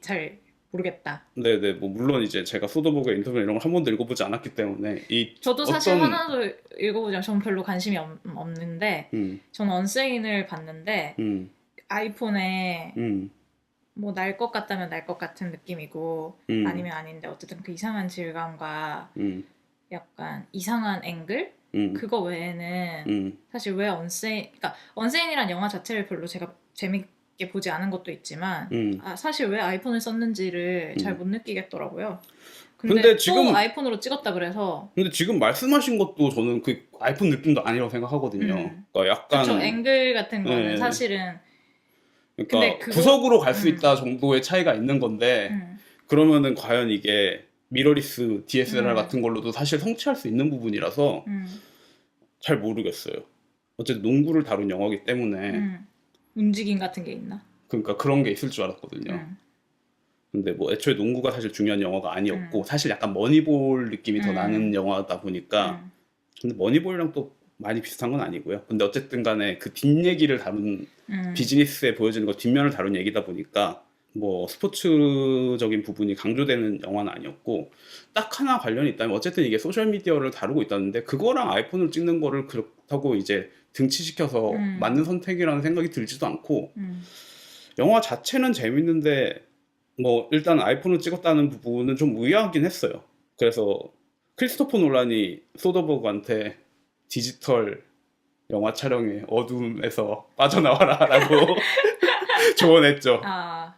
잘 모르겠다. 네네, 뭐 물론 이제 제가 소더버그의 인터뷰 이런 걸 한 번도 읽어보지 않았기 때문에 이 저도 사실 어떤 하나도 읽어보지 않 저는 별로 관심이 없는데 저는 언세인을 봤는데 음, 아이폰에 음, 뭐 날 것 같다면 날 것 같은 느낌이고 음, 아니면 아닌데 어쨌든 그 이상한 질감과 음, 약간 이상한 앵글 음, 그거 외에는 음, 사실 왜 언세인 그러니까 언세인이란 영화 자체를 별로 제가 재밌게 보지 않은 것도 있지만 음, 사실 왜 아이폰을 썼는지를 잘 음. 못 느끼겠더라고요. 근데 근데 또 지금 아이폰으로 찍었다 그래서 근데 지금 말씀하신 것도 저는 그 아이폰 느낌도 아니라고 생각하거든요. 그러니까 그쵸 약간 앵글 같은 거는 예, 사실은 근데 그러니까 그거 구석으로 갈 수 있다 정도의 차이가 있는 건데 음, 그러면은 과연 이게 미러리스 DSLR 음, 같은 걸로도 사실 성취할 수 있는 부분이라서 음, 잘 모르겠어요. 어쨌든 농구를 다룬 영화이기 때문에 움직임 같은 게 있나? 그러니까 그런 게 있을 줄 알았거든요. 음, 근데 뭐 애초에 농구가 사실 중요한 영화가 아니었고 음, 사실 약간 머니볼 느낌이 더 나는 음, 영화다 보니까 음, 근데 머니볼이랑 또 많이 비슷한 건 아니고요. 근데 어쨌든 간에 그 뒷얘기를 다룬 음, 비즈니스에 보여지는 거 뒷면을 다룬 얘기다 보니까 뭐 스포츠적인 부분이 강조되는 영화는 아니었고 딱 하나 관련이 있다면 어쨌든 이게 소셜미디어를 다루고 있다는데 그거랑 아이폰을 찍는 거를 그렇다고 이제 등치시켜서 음, 맞는 선택이라는 생각이 들지도 않고 음, 영화 자체는 재밌는데 뭐 일단 아이폰을 찍었다는 부분은 좀 의아하긴 했어요. 그래서 크리스토퍼 놀란이 소더버그한테 디지털 영화 촬영의 어둠에서 빠져나와라라고 조언했죠. 아,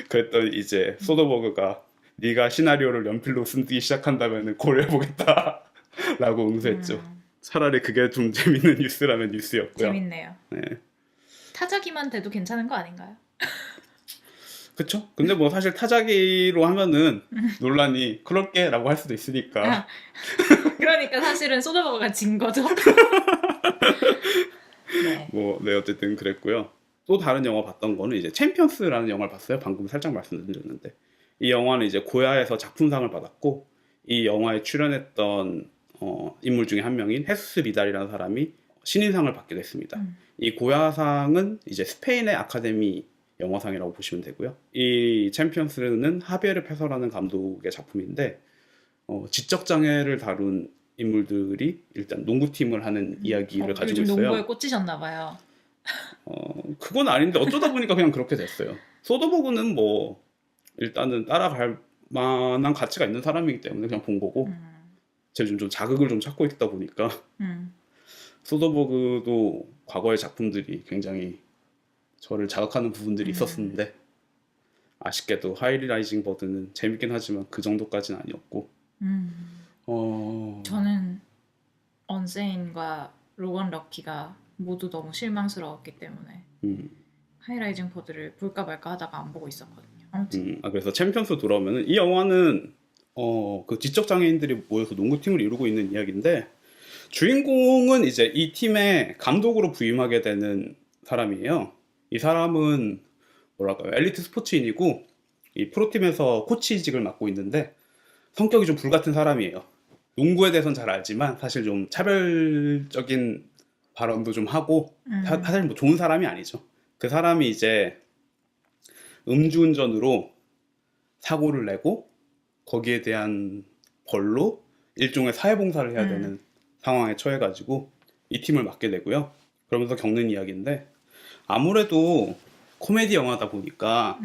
그랬더니 이제 소더버그가 네가 시나리오를 연필로 쓰기 시작한다면 고려해보겠다라고 응수했죠. 차라리 그게 좀 재밌는 뉴스라면 뉴스였고요. 재밌네요. 네. 타자기만 돼도 괜찮은 거 아닌가요? 그쵸? 근데 뭐 사실 타자기로 하면은 논란이 그럴게라고 할 수도 있으니까 그러니까 사실은 소더버거가 진 거죠. 네. 뭐 네 어쨌든 그랬고요. 또 다른 영화 봤던 거는 이제 챔피언스라는 영화를 봤어요. 방금 살짝 말씀드렸는데 이 영화는 이제 고야에서 작품상을 받았고 이 영화에 출연했던 인물 중에 한 명인 헤수스 비달이라는 사람이 신인상을 받게 됐습니다. 이 고야상은 이제 스페인의 아카데미 영화상이라고 보시면 되고요. 이 챔피언스는 하비에르 페서라는 감독의 작품인데 지적 장애를 다룬 인물들이 일단 농구팀을 하는 이야기를 가지고 요즘 농구에 있어요. 꽂히셨나 봐요. 그건 아닌데 어쩌다 보니까 그냥 그렇게 됐어요. 소더버그는 뭐 일단은 따라갈 만한 가치가 있는 사람이기 때문에 그냥 본 거고 제가 좀 자극을 좀 찾고 있다 보니까 소더버그도 과거의 작품들이 굉장히 저를 자극하는 부분들이 있었는데 아쉽게도 하이리 라이징 버드는 재밌긴 하지만 그 정도까지는 아니었고 저는 언세인과 로건 럭키가 모두 너무 실망스러웠기 때문에 하이라이징 포드를 볼까 말까 하다가 안 보고 있었거든요. 아무튼 그래서 챔피언스 돌아오면은 이 영화는 그 지적 장애인들이 모여서 농구팀을 이루고 있는 이야기인데 주인공은 이제 이 팀의 감독으로 부임하게 되는 사람이에요. 이 사람은 뭐랄까요 엘리트 스포츠인이고 이 프로팀에서 코치직을 맡고 있는데 성격이 좀 불같은 사람이에요. 농구에 대해서는 잘 알지만 사실 좀 차별적인 발언도 좀 하고 사실 뭐 좋은 사람이 아니죠. 그 사람이 이제 음주운전으로 사고를 내고 거기에 대한 벌로 일종의 사회봉사를 해야 되는 상황에 처해가지고 이 팀을 맡게 되고요. 그러면서 겪는 이야기인데 아무래도 코미디 영화다 보니까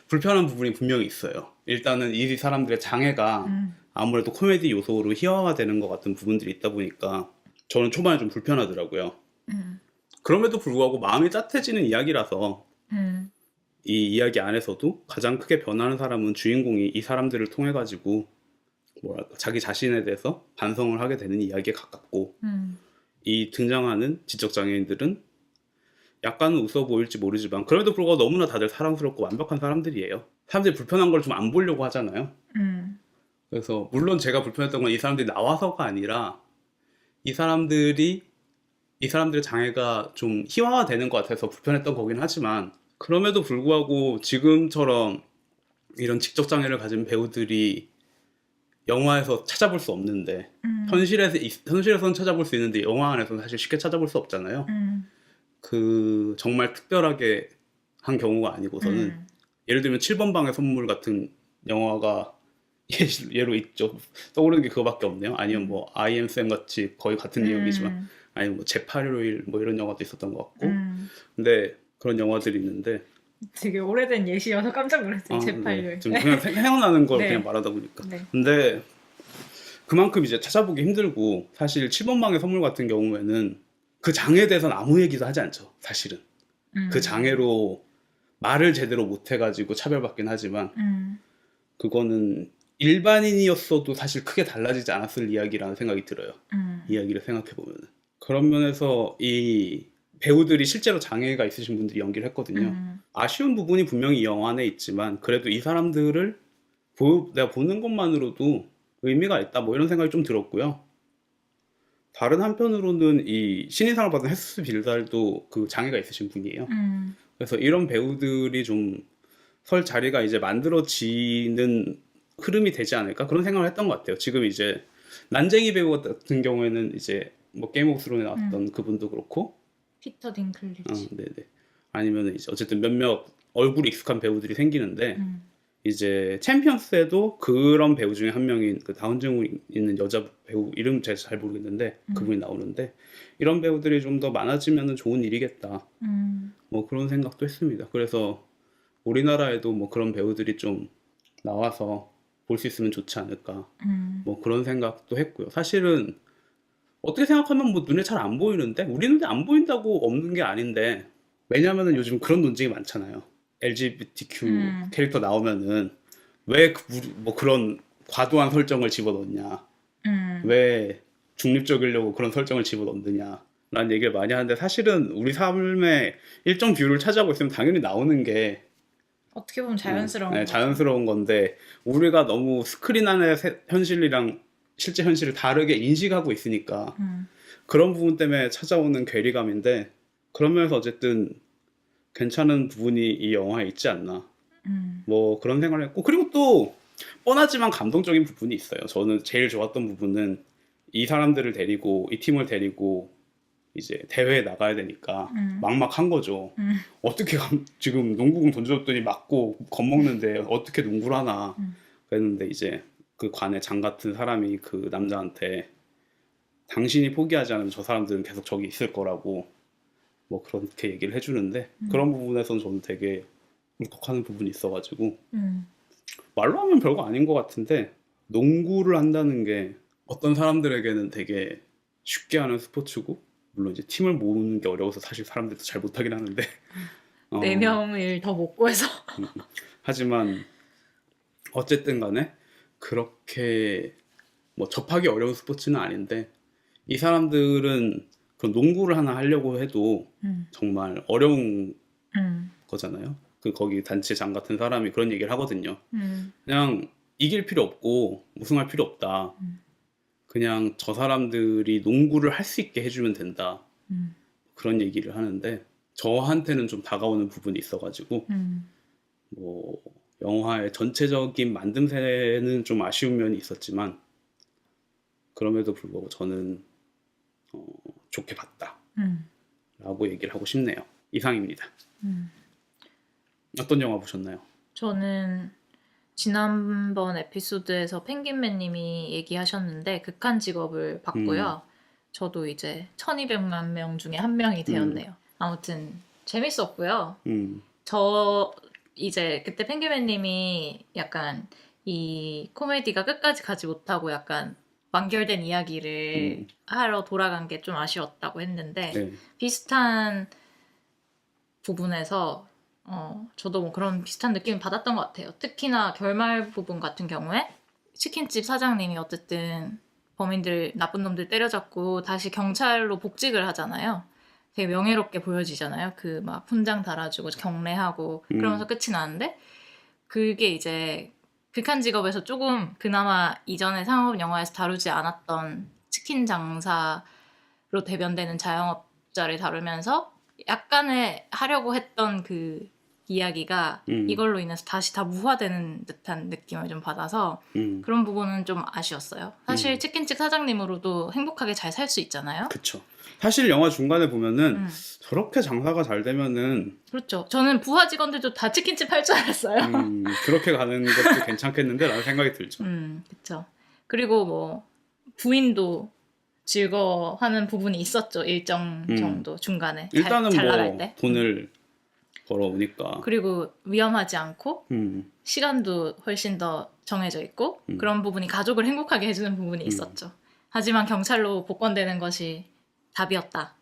불편한 부분이 분명히 있어요. 일단은 이 사람들의 장애가 아무래도 코미디 요소로 희화화되는 것 같은 부분들이 있다 보니까 저는 초반에 좀 불편하더라고요. 그럼에도 불구하고 마음이 따뜻해지는 이야기라서 이 이야기 안에서도 가장 크게 변하는 사람은 주인공이 이 사람들을 통해 가지고 뭐랄까 자기 자신에 대해서 반성을 하게 되는 이야기에 가깝고 이 등장하는 지적 장애인들은 약간은 웃어 보일지 모르지만 그럼에도 불구하고 너무나 다들 사랑스럽고 완벽한 사람들이에요. 사람들이 불편한 걸 좀 안 보려고 하잖아요. 그래서 물론 제가 불편했던 건 이 사람들이 나와서가 아니라 이 사람들의 장애가 좀 희화화되는 것 같아서 불편했던 거긴 하지만 그럼에도 불구하고 지금처럼 이런 지적 장애를 가진 배우들이 영화에서 찾아볼 수 없는데 현실에서는 찾아볼 수 있는데 영화 안에서는 사실 쉽게 찾아볼 수 없잖아요. 그 정말 특별하게 한 경우가 아니고서는 예를 들면 7번 방의 선물 같은 영화가 예로 있죠. 떠오르는 게 그거밖에 없네요. 아니면 뭐 I am Sam 같이 거의 같은 내용이지만 아니면 뭐 제8일 뭐 이런 영화도 있었던 것 같고 근데 그런 영화들이 있는데 되게 오래된 예시여서 깜짝 놀랐어요. 제8일. 좀 그냥 생각나는 걸 네. 그냥 말하다 보니까. 네. 근데 그만큼 이제 찾아보기 힘들고 사실 7번 방의 선물 같은 경우에는 그 장에 대해서는 아무 얘기도 하지 않죠. 사실은. 그 장애로 말을 제대로 못 해가지고 차별받긴 하지만 그거는 일반인이었어도 사실 크게 달라지지 않았을 이야기라는 생각이 들어요. 이야기를 생각해보면. 그런 면에서 이 배우들이 실제로 장애가 있으신 분들이 연기를 했거든요. 아쉬운 부분이 분명히 이 영화 안에 있지만 그래도 이 사람들을 내가 보는 것만으로도 의미가 있다 뭐 이런 생각이 좀 들었고요. 다른 한편으로는 이 신인상을 받은 헤스스 빌달도 그 장애가 있으신 분이에요. 그래서 이런 배우들이 좀 설 자리가 이제 만들어지는 흐름이 되지 않을까 그런 생각을 했던 것 같아요. 지금 이제 난쟁이 배우 같은 경우에는 이제 뭐 게임 오브 스론에 나왔던 그분도 그렇고 피터 딩클리지. 네네. 아니면 이제 어쨌든 몇몇 얼굴이 익숙한 배우들이 생기는데 이제 챔피언스에도 그런 배우 중에 한 명인 그 다운증후 있는 여자 배우 이름 제가 잘 모르겠는데 그분이 나오는데 이런 배우들이 좀 더 많아지면 좋은 일이겠다. 뭐 그런 생각도 했습니다. 그래서 우리나라에도 뭐 그런 배우들이 좀 나와서 볼 수 있으면 좋지 않을까. 뭐 그런 생각도 했고요. 사실은 어떻게 생각하면 뭐 눈에 잘 안 보이는데 우리 눈에 안 보인다고 없는 게 아닌데 왜냐면은 요즘 그런 논쟁이 많잖아요. LGBTQ 캐릭터 나오면은 왜 뭐 그런 과도한 설정을 집어넣냐, 왜 중립적이려고 그런 설정을 집어넣느냐 라는 얘기를 많이 하는데 사실은 우리 삶에 일정 비율을 차지하고 있으면 당연히 나오는 게 어떻게 보면 자연스러운 네, 거죠. 자연스러운 건데 우리가 너무 스크린 안의 현실이랑 실제 현실을 다르게 인식하고 있으니까 그런 부분 때문에 찾아오는 괴리감인데 그런 면에서 어쨌든 괜찮은 부분이 이 영화에 있지 않나 뭐 그런 생각을 했고 그리고 또 뻔하지만 감동적인 부분이 있어요. 저는 제일 좋았던 부분은 이 사람들을 데리고 이 팀을 데리고 이제 대회에 나가야 되니까 막막한 거죠. 어떻게 지금 농구공 던져줬더니 맞고 겁먹는데 어떻게 농구를 하나 그랬는데 이제 그 관의 장 같은 사람이 그 남자한테 당신이 포기하지 않으면 저 사람들은 계속 저기 있을 거라고 뭐 그렇게 얘기를 해주는데 그런 부분에서는 저는 되게 울컥하는 부분이 있어가지고 말로 하면 별거 아닌 것 같은데 농구를 한다는 게 어떤 사람들에게는 되게 쉽게 하는 스포츠고 물론 이제 팀을 모으는 게 어려워서 사실 사람들도 잘 못하긴 하는데 4명을 더 못 구해서 하지만 어쨌든 간에 그렇게 뭐 접하기 어려운 스포츠는 아닌데 이 사람들은 그 농구를 하나 하려고 해도 정말 어려운 거잖아요. 그 거기 단체장 같은 사람이 그런 얘기를 하거든요. 그냥 이길 필요 없고 우승할 필요 없다. 그냥 저 사람들이 농구를 할 수 있게 해주면 된다. 그런 얘기를 하는데 저한테는 좀 다가오는 부분이 있어가지고 뭐 영화의 전체적인 만듦새는 좀 아쉬운 면이 있었지만 그럼에도 불구하고 저는 좋게 봤다 라고 얘기를 하고 싶네요. 이상입니다. 어떤 영화 보셨나요? 저는 지난번 에피소드에서 펭귄맨님이 얘기하셨는데 극한 직업을 봤고요. 저도 이제 1200만 명 중에 한 명이 되었네요. 아무튼 재밌었고요. 저 이제 그때 펭귄맨님이 약간 이 코미디가 끝까지 가지 못하고 약간 완결된 이야기를 하러 돌아간 게 좀 아쉬웠다고 했는데 네. 비슷한 부분에서 저도 뭐 그런 비슷한 느낌을 받았던 것 같아요. 특히나 결말 부분 같은 경우에 치킨집 사장님이 어쨌든 범인들, 나쁜 놈들 때려잡고 다시 경찰로 복직을 하잖아요. 되게 명예롭게 보여지잖아요. 그 막 훈장 달아주고 경례하고 그러면서 끝이 나는데 그게 이제 극한 직업에서 조금 그나마 이전에 상업 영화에서 다루지 않았던 치킨 장사로 대변되는 자영업자를 다루면서 약간의 하려고 했던 그 이야기가 이걸로 인해서 다시 다 무화되는 듯한 느낌을 좀 받아서 그런 부분은 좀 아쉬웠어요. 사실 치킨집 사장님으로도 행복하게 잘 살 수 있잖아요. 그쵸. 사실 영화 중간에 보면은 저렇게 장사가 잘 되면은 그렇죠. 저는 부하 직원들도 다 치킨집 할 줄 알았어요. 그렇게 가는 것도 괜찮겠는데 라는 생각이 들죠. 그렇죠. 그리고 뭐 부인도 즐거워하는 부분이 있었죠. 일정 정도 중간에 일단은 잘 뭐 나갈 때. 돈을 벌어오니까. 그리고 위험하지 않고 시간도 훨씬 더 정해져 있고 그런 부분이 가족을 행복하게 해주는 부분이 있었죠. 하지만 경찰로 복권되는 것이 답이었다.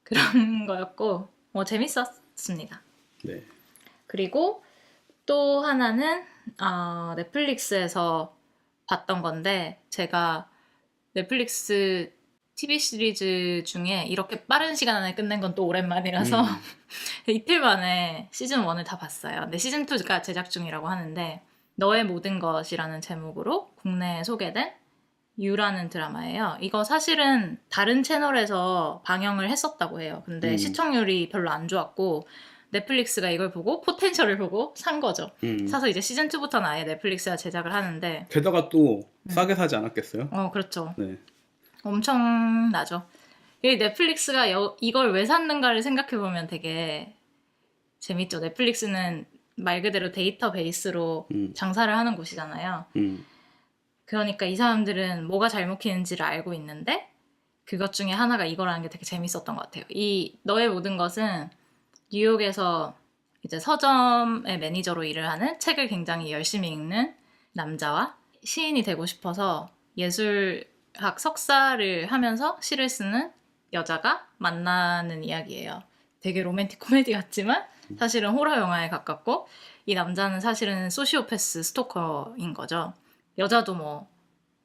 그런 거였고 뭐 재밌었습니다. 네. 그리고 또 하나는 넷플릭스에서 봤던 건데 제가 넷플릭스 TV 시리즈 중에 이렇게 빠른 시간 안에 끝낸 건 또 오랜만이라서 이틀 만에 시즌 1을 다 봤어요. 근데 시즌 2가 제작 중이라고 하는데 너의 모든 것이라는 제목으로 국내에 소개된 유라는 드라마예요. 이거 사실은 다른 채널에서 방영을 했었다고 해요. 근데 시청률이 별로 안 좋았고 넷플릭스가 이걸 보고 포텐셜을 보고 산 거죠. 사서 이제 시즌 2부터는 아예 넷플릭스가 제작을 하는데 게다가 또 싸게 사지 않았겠어요? 그렇죠. 네. 엄청나죠. 이 넷플릭스가 이걸 왜 샀는가를 생각해보면 되게 재밌죠. 넷플릭스는 말 그대로 데이터베이스로 장사를 하는 곳이잖아요. 그러니까 이 사람들은 뭐가 잘 먹히는지를 알고 있는데 그것 중에 하나가 이거라는 게 되게 재밌었던 것 같아요. 이 너의 모든 것은 뉴욕에서 이제 서점의 매니저로 일을 하는 책을 굉장히 열심히 읽는 남자와 시인이 되고 싶어서 예술학 석사를 하면서 시를 쓰는 여자가 만나는 이야기예요. 되게 로맨틱 코미디 같지만 사실은 호러 영화에 가깝고 이 남자는 사실은 소시오패스 스토커인 거죠. 여자도 뭐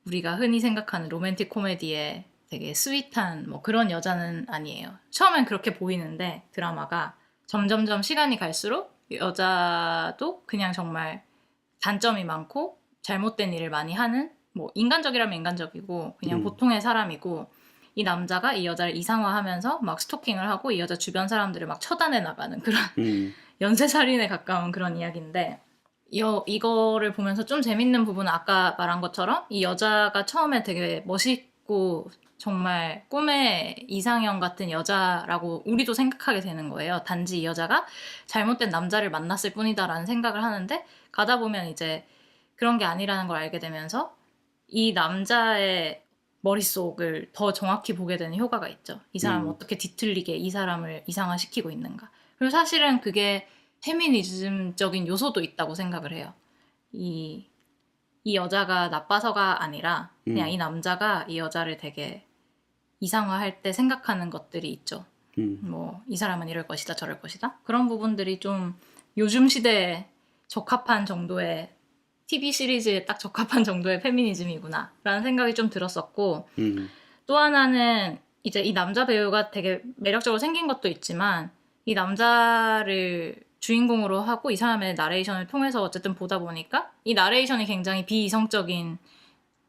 우리가 흔히 생각하는 로맨틱 코미디에 되게 스윗한 뭐 그런 여자는 아니에요. 처음엔 그렇게 보이는데 드라마가 점점점 시간이 갈수록 여자도 그냥 정말 단점이 많고 잘못된 일을 많이 하는 뭐 인간적이라면 인간적이고 그냥 보통의 사람이고 이 남자가 이 여자를 이상화하면서 막 스토킹을 하고 이 여자 주변 사람들을 막 처단해 나가는 그런 연쇄살인에 가까운 그런 이야기인데 이거를 보면서 좀 재밌는 부분은 아까 말한 것처럼 이 여자가 처음에 되게 멋있고 정말 꿈의 이상형 같은 여자라고 우리도 생각하게 되는 거예요. 단지 이 여자가 잘못된 남자를 만났을 뿐이다라는 생각을 하는데 가다 보면 이제 그런 게 아니라는 걸 알게 되면서 이 남자의 머릿속을 더 정확히 보게 되는 효과가 있죠. 이 사람은 어떻게 뒤틀리게 이 사람을 이상화시키고 있는가. 그리고 사실은 그게 페미니즘적인 요소도 있다고 생각을 해요. 이 여자가 나빠서가 아니라 그냥 이 남자가 이 여자를 되게 이상화할 때 생각하는 것들이 있죠. 뭐 이 사람은 이럴 것이다 저럴 것이다. 그런 부분들이 좀 요즘 시대에 적합한 정도의 TV 시리즈에 딱 적합한 정도의 페미니즘이구나 라는 생각이 좀 들었었고 또 하나는 이제 이 남자 배우가 되게 매력적으로 생긴 것도 있지만 이 남자를 주인공으로 하고 이 사람의 나레이션을 통해서 어쨌든 보다 보니까 이 나레이션이 굉장히 비이성적인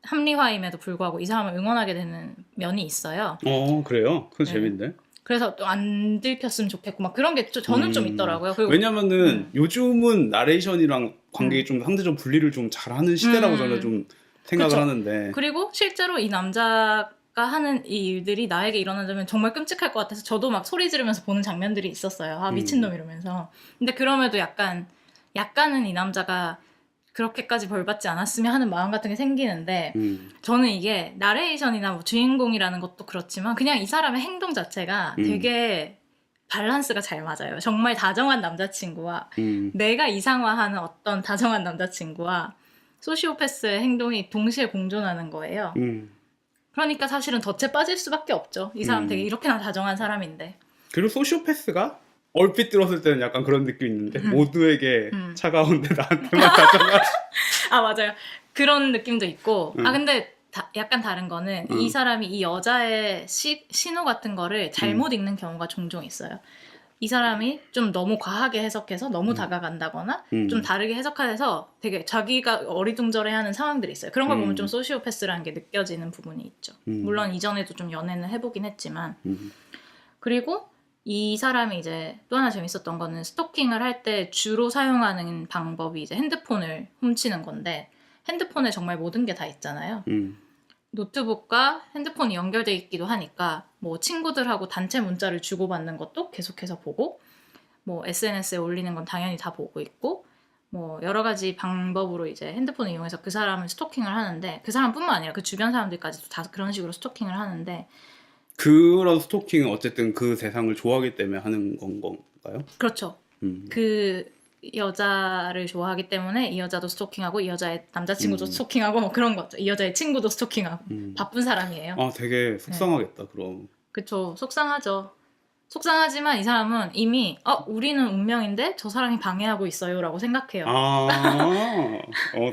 합리화임에도 불구하고 이 사람을 응원하게 되는 면이 있어요. 그래요? 그거 재밌네. 그래서 또 안 들켰으면 좋겠고 막 그런 게 저는 좀 있더라고요. 그리고 왜냐면은 요즘은 나레이션이랑 관객이 좀 상대적 분리를 좀 잘하는 시대라고 저는 좀 생각을 그쵸. 하는데 그리고 실제로 이 남자가 하는 이 일들이 나에게 일어나자면 정말 끔찍할 것 같아서 저도 막 소리 지르면서 보는 장면들이 있었어요. 아 미친놈 이러면서. 근데 그럼에도 약간은 이 남자가 그렇게까지 벌받지 않았으면 하는 마음 같은 게 생기는데 저는 이게 나레이션이나 뭐 주인공이라는 것도 그렇지만 그냥 이 사람의 행동 자체가 되게 밸런스가 잘 맞아요. 정말 다정한 남자친구와 내가 이상화하는 어떤 다정한 남자친구와 소시오패스의 행동이 동시에 공존하는 거예요. 그러니까 사실은 덫에 빠질 수밖에 없죠. 이 사람 되게 이렇게나 다정한 사람인데. 그리고 소시오패스가 얼핏 들었을 때는 약간 그런 느낌이 있는데 모두에게 차가운데 나한테만 다정한 아 맞아요. 그런 느낌도 있고 근데 약간 다른 거는 이 사람이 이 여자의 신호 같은 거를 잘못 읽는 경우가 종종 있어요. 이 사람이 좀 너무 과하게 해석해서 너무 다가간다거나 좀 다르게 해석해서 되게 자기가 어리둥절해하는 상황들이 있어요. 그런 걸 보면 좀 소시오패스라는 게 느껴지는 부분이 있죠. 물론 이전에도 좀 연애는 해보긴 했지만 그리고 이 사람이 이제 또 하나 재밌었던 거는 스토킹을 할 때 주로 사용하는 방법이 이제 핸드폰을 훔치는 건데 핸드폰에 정말 모든 게 다 있잖아요. 노트북과 핸드폰이 연결돼 있기도 하니까 뭐 친구들하고 단체 문자를 주고받는 것도 계속해서 보고 뭐 SNS에 올리는 건 당연히 다 보고 있고 뭐 여러 가지 방법으로 이제 핸드폰을 이용해서 그 사람을 스토킹을 하는데 그 사람뿐만 아니라 그 주변 사람들까지도 다 그런 식으로 스토킹을 하는데 그런 스토킹은 어쨌든 그 대상을 좋아하기 때문에 하는 건가요? 그렇죠. 그 여자를 좋아하기 때문에 이 여자도 스토킹하고 이 여자의 남자친구도 스토킹하고 뭐 그런 거죠. 이 여자의 친구도 스토킹하고 바쁜 사람이에요. 아 되게 속상하겠다. 그럼. 그쵸. 속상하죠. 속상하지만 이 사람은 이미 우리는 운명인데 저 사람이 방해하고 있어요 라고 생각해요.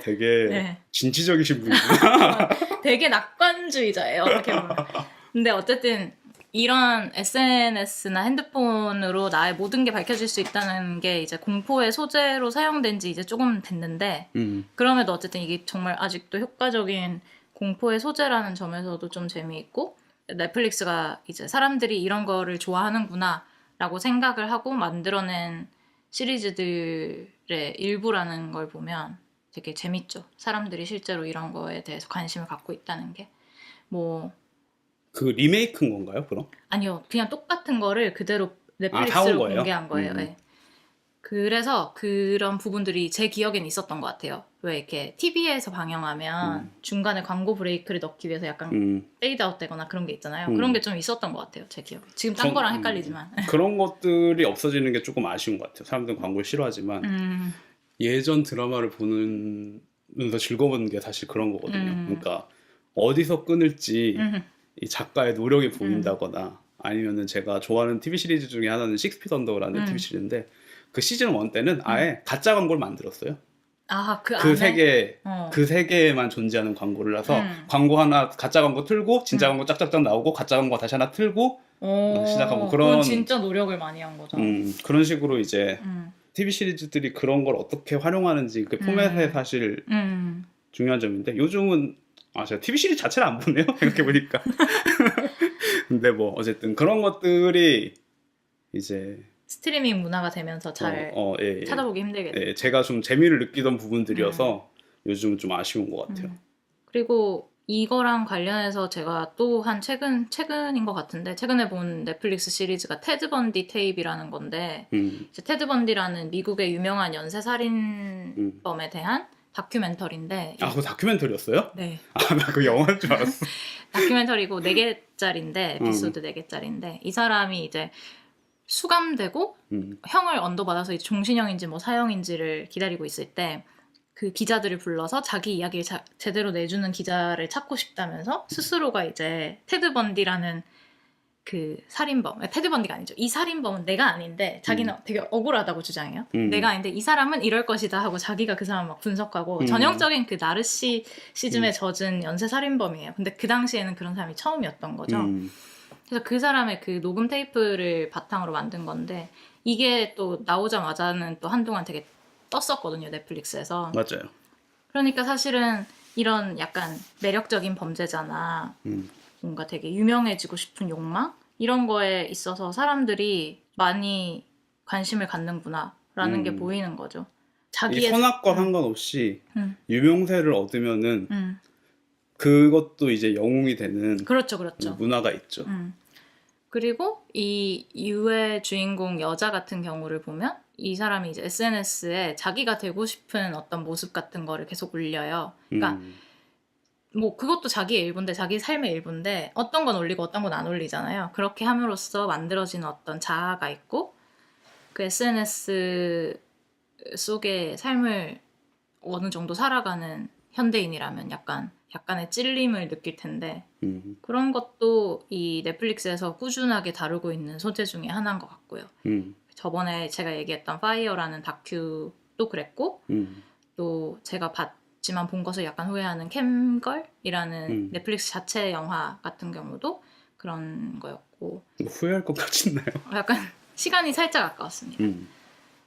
되게 네. 진취적이신 분이구나. 되게 낙관주의자예요. 어떻게 보면. 근데 어쨌든 이런 SNS나 핸드폰으로 나의 모든 게 밝혀질 수 있다는 게 이제 공포의 소재로 사용된 지 이제 조금 됐는데 그럼에도 어쨌든 이게 정말 아직도 효과적인 공포의 소재라는 점에서도 좀 재미있고 넷플릭스가 이제 사람들이 이런 거를 좋아하는구나 라고 생각을 하고 만들어낸 시리즈들의 일부라는 걸 보면 되게 재밌죠. 사람들이 실제로 이런 거에 대해서 관심을 갖고 있다는 게. 뭐 그 리메이크인 건가요, 그럼? 아니요. 그냥 똑같은 거를 그대로 넷플릭스로 사온 거예요? 공개한 거예요. 네. 그래서 그런 부분들이 제 기억엔 있었던 것 같아요. 왜 이렇게 TV에서 방영하면 중간에 광고 브레이크를 넣기 위해서 약간 페이드아웃 되거나 그런 게 있잖아요. 그런 게 좀 있었던 것 같아요. 제 기억에. 지금 딴 거랑 헷갈리지만. 그런 것들이 없어지는 게 조금 아쉬운 것 같아요. 사람들은 광고를 싫어하지만 예전 드라마를 보면서 즐거운 게 사실 그런 거거든요. 그러니까 어디서 끊을지 이 작가의 노력이 보인다거나 아니면은 제가 좋아하는 TV 시리즈 중에 하나는 식스피드 언더라는 TV 시리즈인데 그 시즌 1 때는 아예 가짜 광고를 만들었어요. 그 세계 그 세계에만 존재하는 광고를 해서 광고 하나 가짜 광고 틀고 진짜 광고 짝짝짝 나오고 가짜 광고 다시 하나 틀고 시작하고 그건 진짜 노력을 많이 한 거죠. 그런 식으로 이제 TV 시리즈들이 그런 걸 어떻게 활용하는지 그 포맷에 사실 중요한 점인데 요즘은 제가 TV 시리즈 자체를 안 보네요. 생각해보니까. 근데 뭐 어쨌든 그런 것들이 이제 스트리밍 문화가 되면서 잘 예. 찾아보기 힘들겠죠. 예, 제가 좀 재미를 느끼던 부분들이어서 요즘은 좀 아쉬운 것 같아요. 그리고 이거랑 관련해서 제가 또 한 최근인 것 같은데 최근에 본 넷플릭스 시리즈가 테드 번디 테이프라는 건데 이제 테드 번디라는 미국의 유명한 연쇄살인범에 대한 다큐멘터리인데 그거 다큐멘터리였어요? 네. 나 그거 영화인 줄 알았어. 다큐멘터리고 4개짜리인데 에피소드 4개짜리인데 이 사람이 이제 수감되고 형을 언도받아서 이제 종신형인지 뭐 사형인지를 기다리고 있을 때 그 기자들을 불러서 자기 이야기를 제대로 내주는 기자를 찾고 싶다면서 스스로가 이제 테드 번디라는 그 살인범, 테드 번디가 아니죠. 이 살인범은 내가 아닌데 자기는 되게 억울하다고 주장해요. 내가 아닌데 이 사람은 이럴 것이다 하고 자기가 그 사람 막 분석하고 전형적인 그 나르시시즘에 젖은 연쇄 살인범이에요. 근데 그 당시에는 그런 사람이 처음이었던 거죠. 그래서 그 사람의 그 녹음 테이프를 바탕으로 만든 건데 이게 또 나오자마자는 또 한동안 되게 떴었거든요. 넷플릭스에서. 맞아요. 그러니까 사실은 이런 약간 매력적인 범죄자나 뭔가 되게 유명해지고 싶은 욕망? 이런 거에 있어서 사람들이 많이 관심을 갖는구나라는 게 보이는 거죠. 자기의 선악과 상관없이 유명세를 얻으면은 그것도 이제 영웅이 되는 그렇죠. 문화가 있죠. 그리고 이 유의 주인공 여자 같은 경우를 보면 이 사람이 이제 SNS에 자기가 되고 싶은 어떤 모습 같은 거를 계속 올려요. 그러니까 뭐 그것도 자기의 일부인데 자기 삶의 일부인데 어떤 건 올리고 어떤 건 안 올리잖아요. 그렇게 함으로써 만들어지는 어떤 자아가 있고 그 SNS 속의 삶을 어느 정도 살아가는 현대인이라면 약간의 찔림을 느낄 텐데 그런 것도 이 넷플릭스에서 꾸준하게 다루고 있는 소재 중에 하나인 것 같고요. 저번에 제가 얘기했던 파이어라는 다큐도 그랬고 또 제가 봤지만 본 것을 약간 후회하는 캠걸이라는 넷플릭스 자체 영화 같은 경우도 그런 거였고 후회할 것 같지나요? 약간 시간이 살짝 아까웠습니다.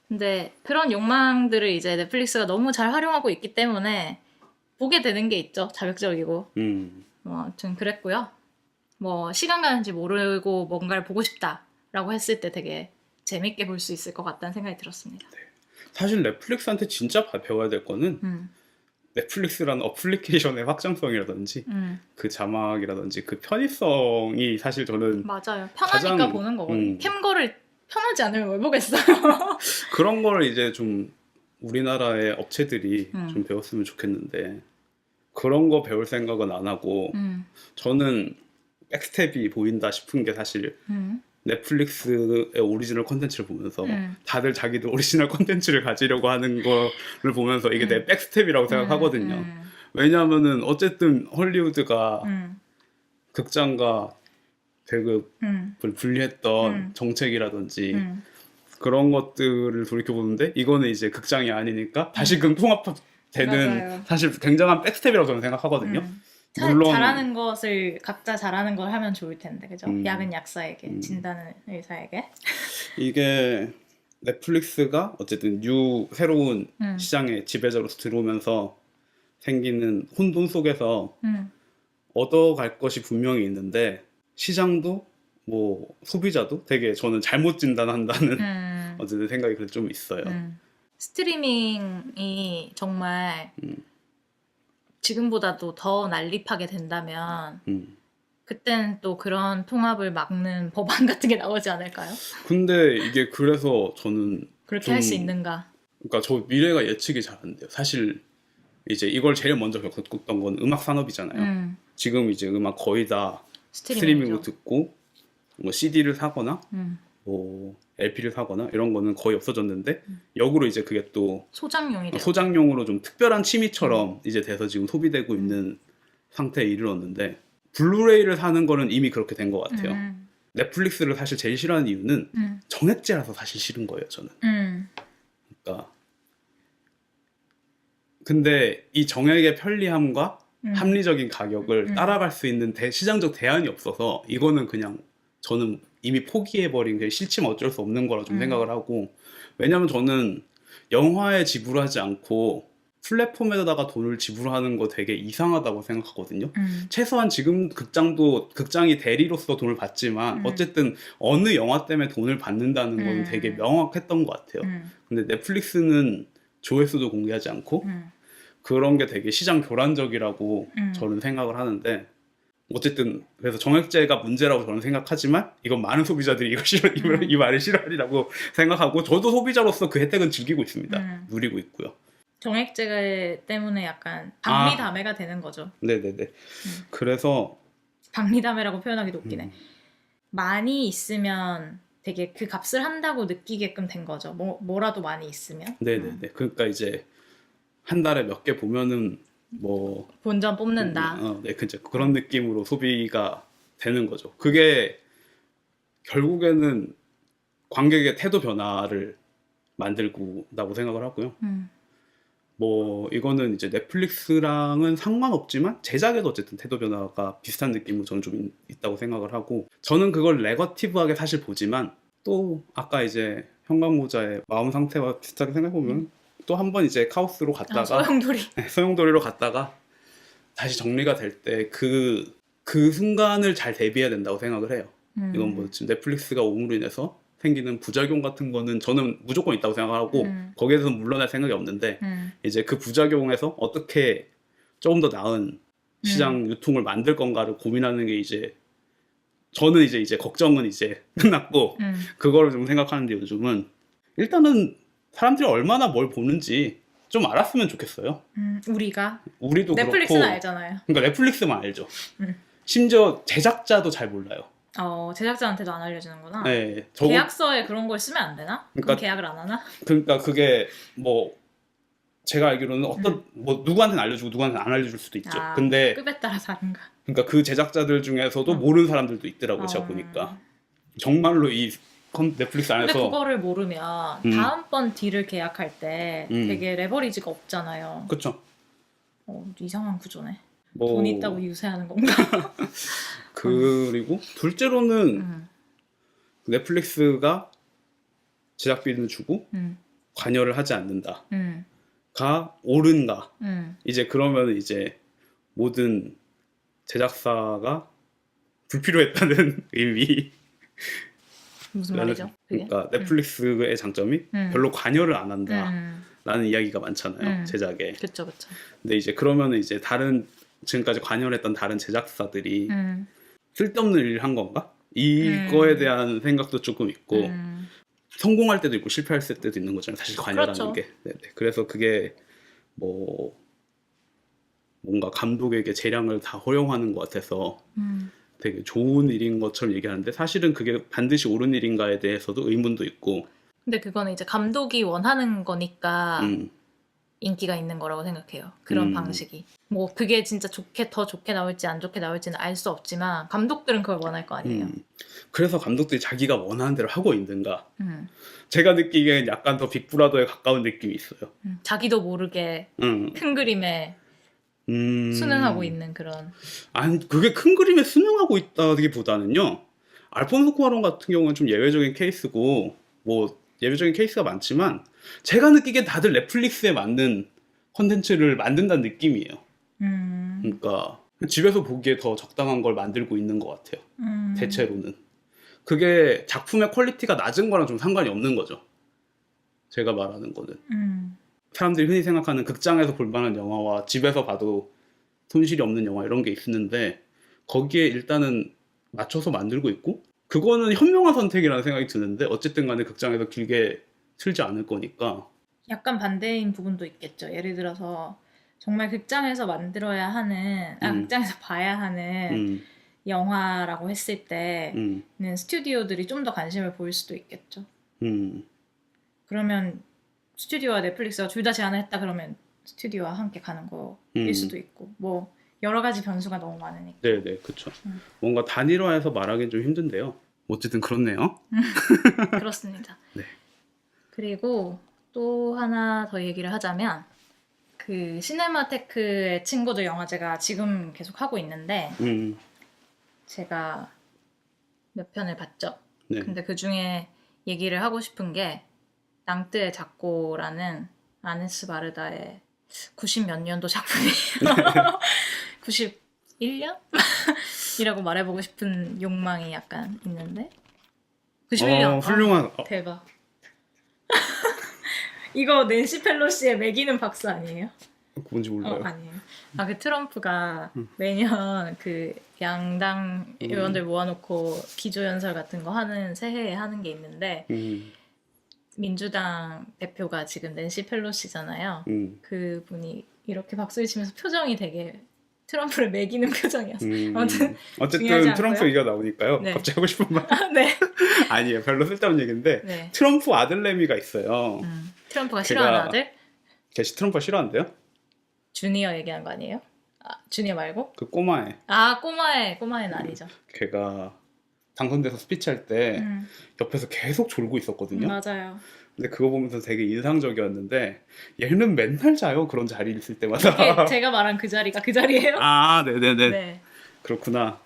근데 그런 욕망들을 이제 넷플릭스가 너무 잘 활용하고 있기 때문에 보게 되는 게 있죠. 자극적이고. 뭐 아무튼 그랬고요. 뭐 시간 가는지 모르고 뭔가를 보고 싶다 라고 했을 때 되게 재밌게 볼 수 있을 것 같다는 생각이 들었습니다. 사실 넷플릭스한테 진짜 배워야 될 거는 넷플릭스라는 어플리케이션의 확장성이라든지 그 자막이라든지 그 편의성이 사실 저는 맞아요. 편하니까 가장, 보는 거거든요. 캠거를 편하지 않으면 왜 보겠어요. 그런 걸 이제 좀 우리나라의 업체들이 좀 배웠으면 좋겠는데 그런 거 배울 생각은 안 하고 저는 백스텝이 보인다 싶은 게 사실 넷플릭스의 오리지널 콘텐츠를 보면서 다들 자기들 오리지널 콘텐츠를 가지려고 하는 거를 보면서 이게 내 백스텝이라고 생각하거든요. 왜냐하면은 어쨌든 헐리우드가 극장과 대급을 분리했던 정책이라든지 그런 것들을 돌이켜보는데 이거는 이제 극장이 아니니까 다시금 통합되는 맞아요. 사실 굉장한 백스텝이라고 저는 생각하거든요. 물론 잘하는 것을 각자 잘하는 걸 하면 좋을 텐데 그죠? 약은 약사에게, 진단은 의사에게. 이게 넷플릭스가 어쨌든 새로운 시장의 지배자로서 들어오면서 생기는 혼돈 속에서 얻어갈 것이 분명히 있는데 시장도 뭐 소비자도 되게 저는 잘못 진단한다는 어쨌든 생각이 그래도 좀 있어요. 스트리밍이 정말 지금보다도 더 난립하게 된다면 그때는 또 그런 통합을 막는 법안 같은 게 나오지 않을까요? 근데 이게 그래서 저는 그렇게 할 수 있는가? 그러니까 저 미래가 예측이 잘 안 돼요. 사실 이제 이걸 제일 먼저 겪었던 건 음악 산업이잖아요. 지금 이제 음악 거의 다 스트리밍으로 듣고 뭐 CD를 사거나 뭐 LP를 사거나 이런 거는 거의 없어졌는데 역으로 이제 그게 또 소장용으로 좀 특별한 취미처럼 이제 돼서 지금 소비되고 있는 상태에 이르렀는데 블루레이를 사는 거는 이미 그렇게 된 것 같아요. 넷플릭스를 사실 제일 싫어하는 이유는 정액제라서 사실 싫은 거예요, 저는. 그러니까 근데 이 정액의 편리함과 합리적인 가격을 따라갈 수 있는 시장적 대안이 없어서 이거는 그냥 저는 이미 포기해버린 게 싫지만 어쩔 수 없는 거라 좀 생각을 하고 왜냐면 저는 영화에 지불하지 않고 플랫폼에다가 돈을 지불하는 거 되게 이상하다고 생각하거든요. 최소한 지금 극장이 대리로서 돈을 받지만 어쨌든 어느 영화 때문에 돈을 받는다는 건 되게 명확했던 것 같아요. 근데 넷플릭스는 조회수도 공개하지 않고 그런 게 되게 시장 교란적이라고 저는 생각을 하는데 어쨌든 그래서 정액제가 문제라고 저는 생각하지만 이건 많은 소비자들이 이 말을 싫어하리라고 생각하고 저도 소비자로서 그 혜택은 즐기고 있습니다. 누리고 있고요. 정액제 때문에 약간 박리다매가 되는 거죠. 네네네. 그래서 박리다매라고 표현하기도 웃기네. 많이 있으면 되게 그 값을 한다고 느끼게끔 된 거죠. 뭐라도 많이 있으면. 네네네. 그러니까 이제 한 달에 몇 개 보면은 뭐 본전 뽑는다. 네, 그런 느낌으로 소비가 되는 거죠. 그게 결국에는 관객의 태도 변화를 만들고다고 생각을 하고요. 뭐 이거는 이제 넷플릭스랑은 상관없지만 제작에도 어쨌든 태도 변화가 비슷한 느낌으로 저는 좀 있다고 생각을 하고 저는 그걸 네거티브하게 사실 보지만 또 아까 이제 형광모자의 마음 상태와 비슷하게 생각해보면 또 한 번 이제 카오스로 갔다가 소용돌이로 갔다가 다시 정리가 될 때 그 순간을 잘 대비해야 된다고 생각을 해요. 이건 뭐 지금 넷플릭스가 옴으로 인해서 생기는 부작용 같은 거는 저는 무조건 있다고 생각하고 거기에 대해서 물러날 생각이 없는데 이제 그 부작용에서 어떻게 조금 더 나은 시장 유통을 만들 건가를 고민하는 게 이제 저는 이제 걱정은 이제 끝났고 그거를 좀 생각하는데 요즘은 일단은 사람들이 얼마나 뭘 보는지 좀 알았으면 좋겠어요. 우리도 넷플릭스는 그렇고, 알잖아요. 그러니까 넷플릭스만 알죠. 심지어 제작자도 잘 몰라요. 제작자한테도 안 알려주는구나. 네, 계약서에 그런 걸 쓰면 안 되나? 그럼 계약을 안 하나? 그러니까 그게 뭐 제가 알기로는 뭐 누구한테는 알려주고 누구한테는 안 알려줄 수도 있죠. 근데 급에 따라 다른가? 그러니까 그 제작자들 중에서도 모르는 사람들도 있더라고요. 제가 보니까 정말로 이 넷플릭스 안에서 근데 그거를 모르면 다음번 딜을 계약할 때 되게 레버리지가 없잖아요. 그렇죠. 이상한 구조네. 돈 있다고 유세하는 건가? 그리고 둘째로는 넷플릭스가 제작비는 주고 관여를 하지 않는다가 옳은가? 이제 그러면 이제 모든 제작사가 불필요했다는 의미. 무슨 말이죠? 그게? 그러니까 넷플릭스의 장점이 별로 관여를 안 한다. 음. 라는 이야기가 많잖아요. 제작에. 그쵸. 근데 이제 그러면은 이제 다른 지금까지 관여를 했던 다른 제작사들이 쓸데없는 일을 한 건가? 이거에 대한 생각도 조금 있고 성공할 때도 있고 실패할 때도 있는 거잖아요. 사실 관여라는 그렇죠. 게. 네네. 그래서 그게 뭐 뭔가 감독에게 재량을 다 허용하는 것 같아서 되게 좋은 일인 것처럼 얘기하는데 사실은 그게 반드시 옳은 일인가에 대해서도 의문도 있고. 근데 그거는 이제 감독이 원하는 거니까 음, 인기가 있는 거라고 생각해요. 그런 방식이. 뭐 그게 진짜 더 좋게 나올지 안 좋게 나올지는 알 수 없지만 감독들은 그걸 원할 거 아니에요. 그래서 감독들이 자기가 원하는 대로 하고 있는가? 음. 제가 느끼기엔 약간 더 빅브라더에 가까운 느낌이 있어요. 자기도 모르게 큰 그림에 순응하고 있는 그런. 아니 그게 큰 그림에 순응하고 있다기보다는요. 알폰소 쿠아론 같은 경우는 좀 예외적인 케이스고 뭐 예외적인 케이스가 많지만 제가 느끼기엔 다들 넷플릭스에 맞는 컨텐츠를 만든다는 느낌이에요. 그러니까 집에서 보기에 더 적당한 걸 만들고 있는 것 같아요. 대체로는. 그게 작품의 퀄리티가 낮은 거랑 좀 상관이 없는 거죠. 제가 말하는 거는. 사람들이 흔히 생각하는 극장에서 볼 만한 영화와 집에서 봐도 손실이 없는 영화 이런 게 있는데 거기에 일단은 맞춰서 만들고 있고 그거는 현명한 선택이라는 생각이 드는데 어쨌든 간에 극장에서 길게 틀지 않을 거니까 약간 반대인 부분도 있겠죠. 예를 들어서 정말 극장에서 만들어야 하는, 극장에서 봐야 하는 영화라고 했을 때는 스튜디오들이 좀 더 관심을 보일 수도 있겠죠. 그러면 스튜디오와 넷플릭스가 둘 다 제안을 했다 그러면 스튜디오와 함께 가는 거일 수도 있고 뭐 여러 가지 변수가 너무 많으니까. 네네 그쵸. 뭔가 단일화해서 말하기는 좀 힘든데요. 어쨌든 그렇네요. 그렇습니다. 네. 그리고 또 하나 더 얘기를 하자면 그 시네마테크의 친구들 영화제가 지금 계속 하고 있는데 제가 몇 편을 봤죠. 네. 근데 그 중에 얘기를 하고 싶은 게 낭뜨의 작고라는 아네스 바르다의 90 몇 년도 작품이에요. 91년? 이라고 말해보고 싶은 욕망이 약간 있는데 91년. 훌륭한. 대박. 이거 낸시 펠로시의 매기는 박수 아니에요? 뭔지 몰라요. 아니에요. 그 트럼프가 매년 그 양당 의원들 모아놓고 기조연설 같은 거 하는 새해에 하는 게 있는데 민주당 대표가 지금 낸시 펠로시잖아요. 그분이 이렇게 박수를 치면서 표정이 되게 트럼프를 매기는 표정이었어요. 아무튼 어쨌든 트럼프 얘기가 나오니까요. 네. 갑자기 하고 싶은 말. 네. 아니에요. 별로 쓸데없는 얘기인데 네. 트럼프 아들 레미가 있어요. 트럼프가 싫어하는 아들? 걔시 트럼프가 싫어한대요? 주니어 얘기하는 거 아니에요? 주니어 말고? 그 꼬마애. 꼬마애는 아니죠. 걔가 당선돼서 스피치할 때 옆에서 계속 졸고 있었거든요. 맞아요. 근데 그거 보면서 되게 인상적이었는데 얘는 맨날 자요. 그런 자리에 있을 때마다. 제가 말한 그 자리가 그 자리예요? 네네네. 네. 그렇구나.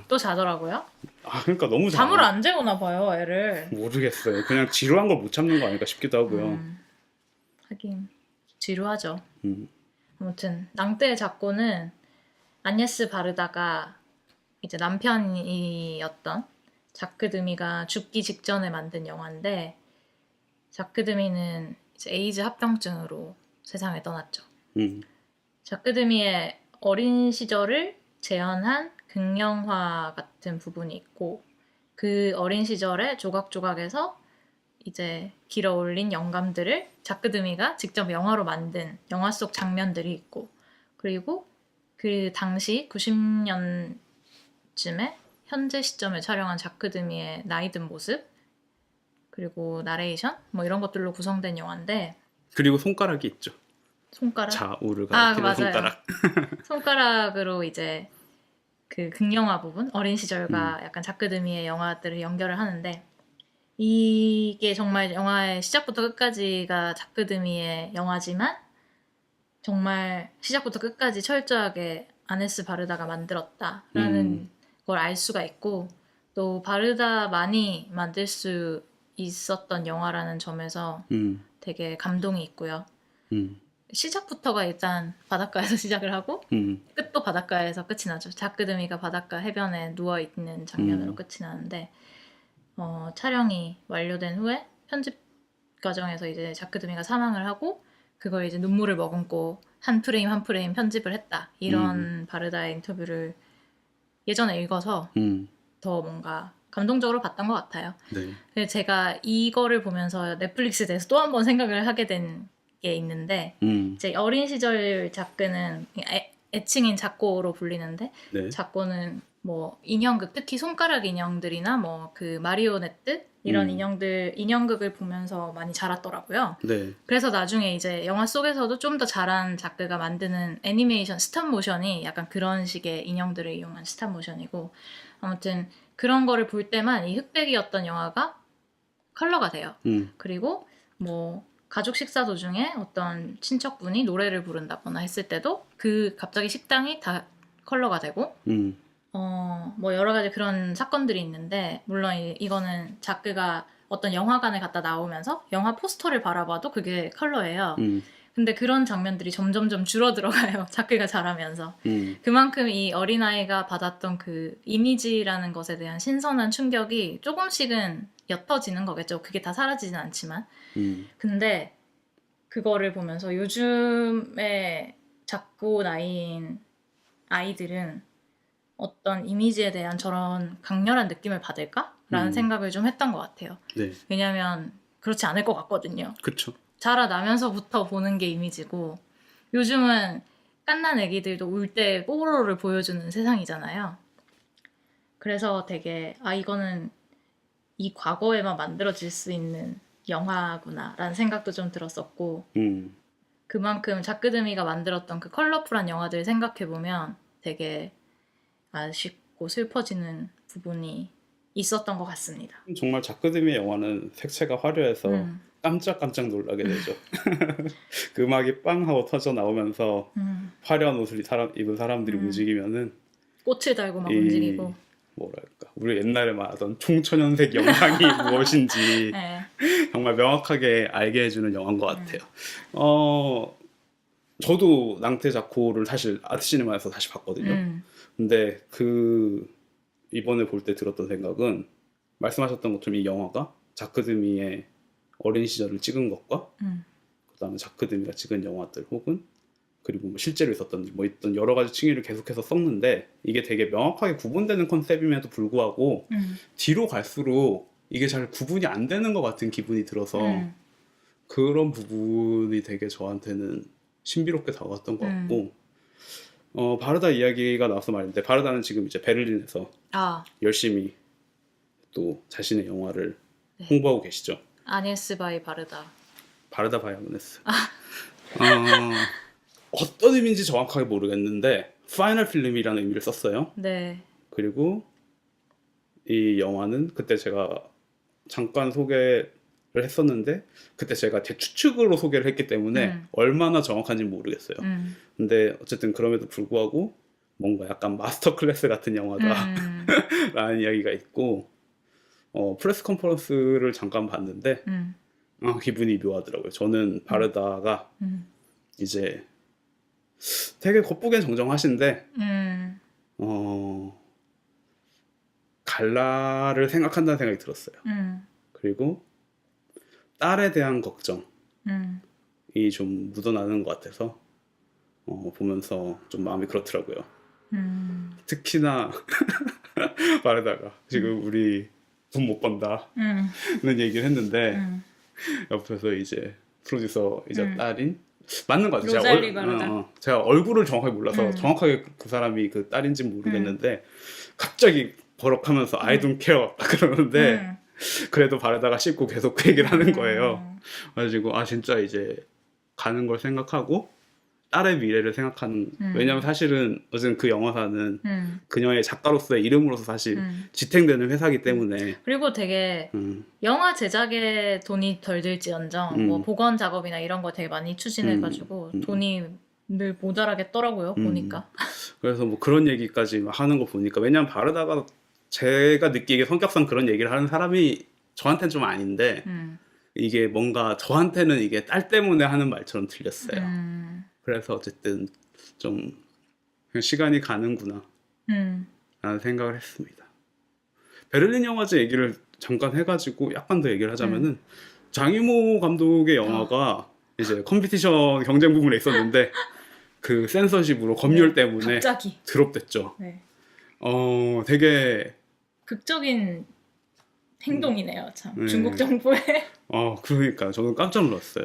또 자더라고요? 그러니까 너무 잠을 안 재우나 봐요, 애를. 모르겠어요. 그냥 지루한 걸 못 참는 거 아닐까 싶기도 하고요. 하긴 지루하죠. 아무튼 낭떼의 작고는 안예스 바르다가 이제 남편이었던 자크 드미가 죽기 직전에 만든 영화인데 자크 드미는 이제 에이즈 합병증으로 세상을 떠났죠. 자크 드미의 어린 시절을 재현한 극영화 같은 부분이 있고 그 어린 시절에 조각조각에서 이제 길어올린 영감들을 자크 드미가 직접 영화로 만든 영화 속 장면들이 있고 그리고 그 당시 90년쯤에 현재 시점을 촬영한 자크 드미의 나이 든 모습 그리고 나레이션 뭐 이런 것들로 구성된 영화인데 그리고 손가락이 있죠. 손가락? 좌우를 가리키는 손가락. 손가락으로 이제 그 극영화 부분 어린 시절과 약간 자크 드미의 영화들을 연결을 하는데 이게 정말 영화의 시작부터 끝까지가 자크 드미의 영화지만 정말 시작부터 끝까지 철저하게 아네스 바르다가 만들었다라는 걸 알 수가 있고 또 바르다만이 만들 수 있었던 영화라는 점에서 되게 감동이 있고요. 시작부터가 일단 바닷가에서 시작을 하고 끝도 바닷가에서 끝이 나죠. 자크 드미가 바닷가 해변에 누워있는 장면으로 끝이 나는데 촬영이 완료된 후에 편집 과정에서 이제 자크드미가 사망을 하고 그걸 이제 눈물을 머금고 한 프레임 한 프레임 편집을 했다. 이런 바르다의 인터뷰를 예전에 읽어서 더 뭔가 감동적으로 봤던 것 같아요. 네. 근데 제가 이거를 보면서 넷플릭스에 대해서 또 한 번 생각을 하게 된 게 있는데 제 어린 시절 자크는 애칭인 자꼬로 불리는데 네. 자꼬는 뭐 인형극 특히 손가락 인형들이나 뭐 그 마리오네트 이런 인형극을 보면서 많이 자랐더라고요. 네. 그래서 나중에 이제 영화 속에서도 좀 더 잘한 작가가 만드는 애니메이션 스탑 모션이 약간 그런 식의 인형들을 이용한 스탑 모션이고 아무튼 그런 거를 볼 때만 이 흑백이었던 영화가 컬러가 돼요. 그리고 뭐 가족 식사 도중에 어떤 친척분이 노래를 부른다거나 했을 때도 그 갑자기 식당이 다 컬러가 되고 뭐 여러 가지 그런 사건들이 있는데 물론 이거는 자크가 어떤 영화관에 갔다 나오면서 영화 포스터를 바라봐도 그게 컬러예요. 근데 그런 장면들이 점점점 줄어들어가요. 자크가 자라면서. 그만큼 이 어린아이가 받았던 그 이미지라는 것에 대한 신선한 충격이 조금씩은 옅어지는 거겠죠. 그게 다 사라지진 않지만. 근데 그거를 보면서 요즘에 작고 나이인 아이들은 어떤 이미지에 대한 저런 강렬한 느낌을 받을까라는 생각을 좀 했던 것 같아요. 네. 왜냐하면 그렇지 않을 것 같거든요. 그렇죠. 자라나면서부터 보는 게 이미지고 요즘은 갓난 애기들도 울 때 뽀로로를 보여주는 세상이잖아요. 그래서 되게 이거는 이 과거에만 만들어질 수 있는 영화구나라는 생각도 좀 들었었고 그만큼 자크드미가 만들었던 그 컬러풀한 영화들 생각해보면 되게 아쉽고 슬퍼지는 부분이 있었던 것 같습니다. 정말 자크드미의 영화는 색채가 화려해서 깜짝깜짝 놀라게 되죠. 그 음악이 빵 하고 터져 나오면서 화려한 옷을 입은 사람들이 움직이면은 꽃을 달고 막 움직이고 뭐랄까 우리 옛날에 말하던 총천연색 영상이 무엇인지 네. 정말 명확하게 알게 해주는 영화인 것 같아요. 저도 낭태 자코를 사실 아트시네마에서 다시 봤거든요. 근데 이번에 볼 때 들었던 생각은 말씀하셨던 것처럼 이 영화가 자크드미의 어린 시절을 찍은 것과 그다음에 자크드미가 찍은 영화들 혹은 그리고 뭐 실제로 있었던 뭐 있던 여러 가지 층위를 계속해서 썼는데 이게 되게 명확하게 구분되는 컨셉임에도 불구하고 뒤로 갈수록 이게 잘 구분이 안 되는 것 같은 기분이 들어서 그런 부분이 되게 저한테는 신비롭게 다가왔던 것 같고 바르다 이야기가 나와서 말인데 바르다는 지금 이제 베를린에서 열심히 또 자신의 영화를 홍보하고 계시죠. 아니에스 바이 바르다. 바르다 바이 아니에스. 어떤 의미인지 정확하게 모르겠는데 파이널 필름이라는 의미를 썼어요. 네. 그리고 이 영화는 그때 제가 잠깐 소개를 했었는데 그때 제가 대추측으로 소개를 했기 때문에 얼마나 정확한지 모르겠어요. 근데 어쨌든 그럼에도 불구하고 뭔가 약간 마스터 클래스 같은 영화다 라는 이야기가 있고 프레스 컨퍼런스를 잠깐 봤는데 기분이 묘하더라고요. 저는 바르다가 이제 되게 겉보기엔 정정하신데 갈라를 생각한다는 생각이 들었어요. 그리고 딸에 대한 걱정이 좀 묻어나는 것 같아서 보면서 좀 마음이 그렇더라고요. 특히나 바르다가 지금 우리 돈 못 번다는 얘기를 했는데 옆에서 이제 프로듀서이자 딸인 맞는 것 같아요. 로잘리 바르다. 제가 얼굴을 정확하게 몰라서 정확하게 그 사람이 그 딸인지 모르겠는데 갑자기 버럭하면서 I don't care 그러는데 그래도 바르다가 씹고 계속 그 얘기를 하는 거예요. 그래가지고 진짜 이제 가는 걸 생각하고 딸의 미래를 생각하는 왜냐면 사실은 어쨌든 그 영화사는 그녀의 작가로서의 이름으로서 사실 지탱되는 회사이기 때문에 그리고 되게 영화 제작에 돈이 덜 들지언정 뭐 복원 작업이나 이런 거 되게 많이 추진해가지고 돈이 늘 모자라겠더라고요. 보니까. 그래서 뭐 그런 얘기까지 하는 거 보니까 왜냐면 바르다가 제가 느끼기에 성격상 그런 얘기를 하는 사람이 저한테는 좀 아닌데 이게 뭔가 저한테는 이게 딸 때문에 하는 말처럼 들렸어요. 그래서 어쨌든 좀 그냥 시간이 가는구나 라는 생각을 했습니다. 베를린 영화제 얘기를 잠깐 해가지고 약간 더 얘기를 하자면은 장이모 감독의 영화가 이제 컴피티션 경쟁 부분에 있었는데 그 센서십으로 검열 때문에 갑자기 드롭됐죠. 네. 되게 극적인 행동이네요, 참. 네. 중국 정부의. 그러니까 저는 깜짝 놀랐어요.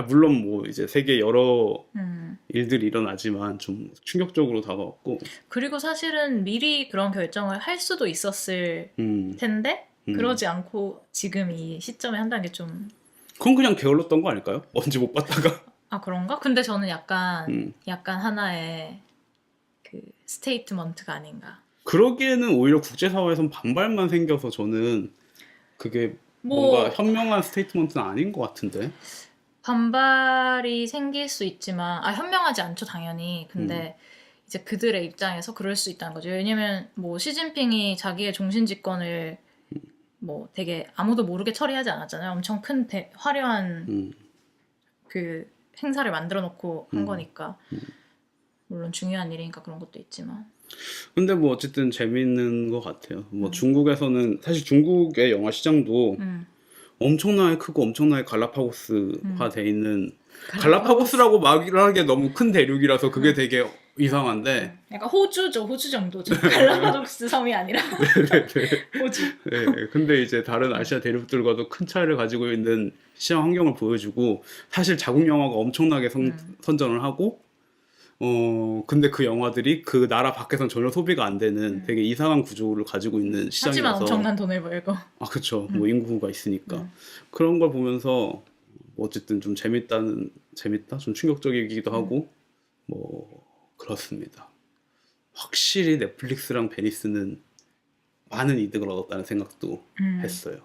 물론 뭐 이제 세계 여러 음. 일들이 일어나지만 좀 충격적으로 다가왔고. 그리고 사실은 미리 그런 결정을 할 수도 있었을 텐데 그러지 않고 지금 이 시점에 한다는 게 좀. 그건 그냥 게을렀던 거 아닐까요? 언제 못 봤다가. 아 그런가? 근데 저는 약간 하나의 그 스테이트먼트가 아닌가. 그러기에는 오히려 국제사회에선 반발만 생겨서 저는 그게 뭔가 현명한 스테이트먼트는 아닌 것 같은데. 반발이 생길 수 있지만 현명하지 않죠 당연히. 근데 이제 그들의 입장에서 그럴 수 있다는 거죠. 왜냐면 뭐 시진핑이 자기의 종신 집권을 뭐 되게 아무도 모르게 처리하지 않았잖아요. 엄청 큰 화려한 그 행사를 만들어 놓고 한 거니까. 물론 중요한 일이니까 그런 것도 있지만. 근데 뭐 어쨌든 재밌는 것 같아요. 뭐 중국에서는 사실 중국의 영화 시장도 엄청나게 크고 엄청나게 갈라파고스화 돼 있는 갈라파고스라고 말하기에 너무 큰 대륙이라서 그게 되게 이상한데 약간 호주죠. 호주 정도죠. 갈라파고스 섬이 아니라 호주. 네, 근데 이제 다른 아시아 대륙들과도 큰 차이를 가지고 있는 시장 환경을 보여주고 사실 자국 영화가 엄청나게 선전을 하고 근데 그 영화들이 그 나라 밖에선 전혀 소비가 안 되는 되게 이상한 구조를 가지고 있는 시장이라서. 하지만 엄청난 돈을 벌고. 그렇죠. 뭐 인구가 있으니까. 그런 걸 보면서 뭐 어쨌든 좀 재밌다? 좀 충격적이기도 하고 뭐 그렇습니다. 확실히 넷플릭스랑 베니스는 많은 이득을 얻었다는 생각도 했어요.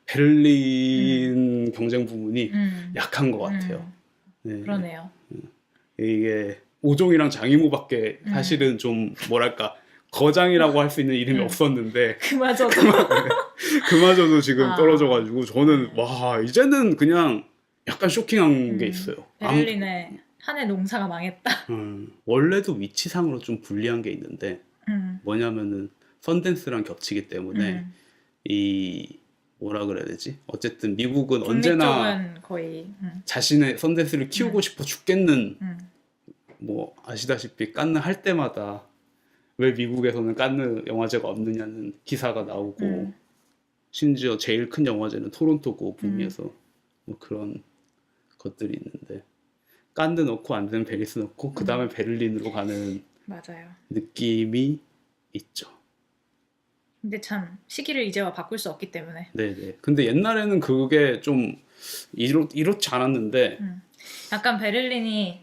베를린 경쟁 부분이 약한 것 같아요. 네. 그러네요. 이게 오종이랑 장이모밖에 사실은 좀 뭐랄까 거장이라고 할 수 있는 이름이 없었는데 그마저도 지금 떨어져가지고 저는 와 이제는 그냥 약간 쇼킹한 게 있어요. 베를린의 한 해 농사가 망했다. 원래도 위치상으로 좀 불리한 게 있는데 뭐냐면은 선댄스랑 겹치기 때문에 이 뭐라 그래야 되지? 어쨌든 미국은 언제나 거의 자신의 선댄스를 키우고 싶어 죽겠는 뭐 아시다시피 깐느 할 때마다 왜 미국에서는 깐느 영화제가 없느냐는 기사가 나오고 심지어 제일 큰 영화제는 토론토고 북미에서 뭐 그런 것들이 있는데 깐느 넣고 안 되면 베니스 넣고 그 다음에 베를린으로 가는 맞아요. 느낌이 있죠. 근데 참 시기를 이제와 바꿀 수 없기 때문에. 네네. 근데 옛날에는 그게 좀 이렇지 않았는데 약간 베를린이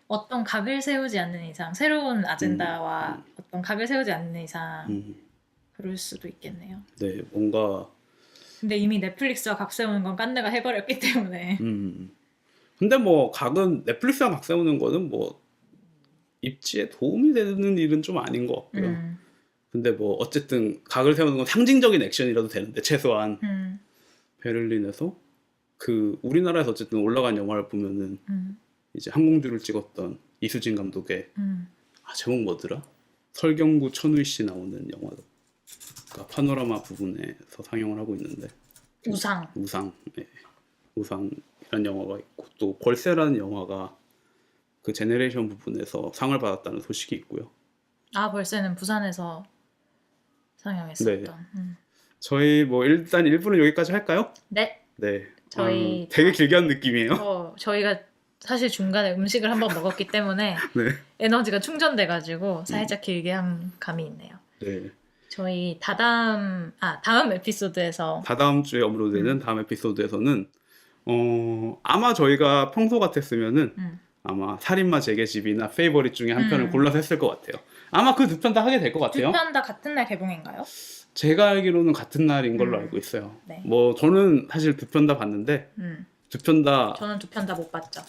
어떤 각을 세우지 않는 이상 새로운 아젠다와 어떤 각을 세우지 않는 이상 그럴 수도 있겠네요. 네, 뭔가 근데 이미 넷플릭스와 각 세우는 건 깐느가 해버렸기 때문에. 근데 뭐 각은 넷플릭스와 각 세우는 거는 뭐 입지에 도움이 되는 일은 좀 아닌 것 같고요. 근데 뭐 어쨌든 각을 세우는 건 상징적인 액션이라도 되는데 최소한 베를린에서 그 우리나라에서 어쨌든 올라간 영화를 보면은 이제 항공주를 찍었던 이수진 감독의 제목 뭐더라? 설경구 천우희 씨 나오는 영화가 파노라마 부분에서 상영을 하고 있는데 우상. 네. 우상이라는 영화가 있고 또 벌새라는 영화가 그 제네레이션 부분에서 상을 받았다는 소식이 있고요. 벌새는 부산에서 상영했었던. 네. 저희 뭐 일단 1부는 여기까지 할까요? 네. 네. 저희 되게 길게 한 느낌이에요. 저희가 사실 중간에 음식을 한번 먹었기 때문에 네. 에너지가 충전돼가지고 살짝 길게 한 감이 있네요. 네. 저희 다음 에피소드에서 다다음 주에 업로드되는 다음 에피소드에서는 아마 저희가 평소 같았으면은 아마 살인마 재개집이나 페이버릿 중에 한 편을 골라서 했을 것 같아요. 아마 그 두 편 다 하게 될 것 같아요. 두 편 다 같은 날 개봉인가요? 제가 알기로는 같은 날인 걸로 알고 있어요. 네. 뭐 저는 사실 두 편 다 봤는데 두 편 다 저는 두 편 다 못 봤죠.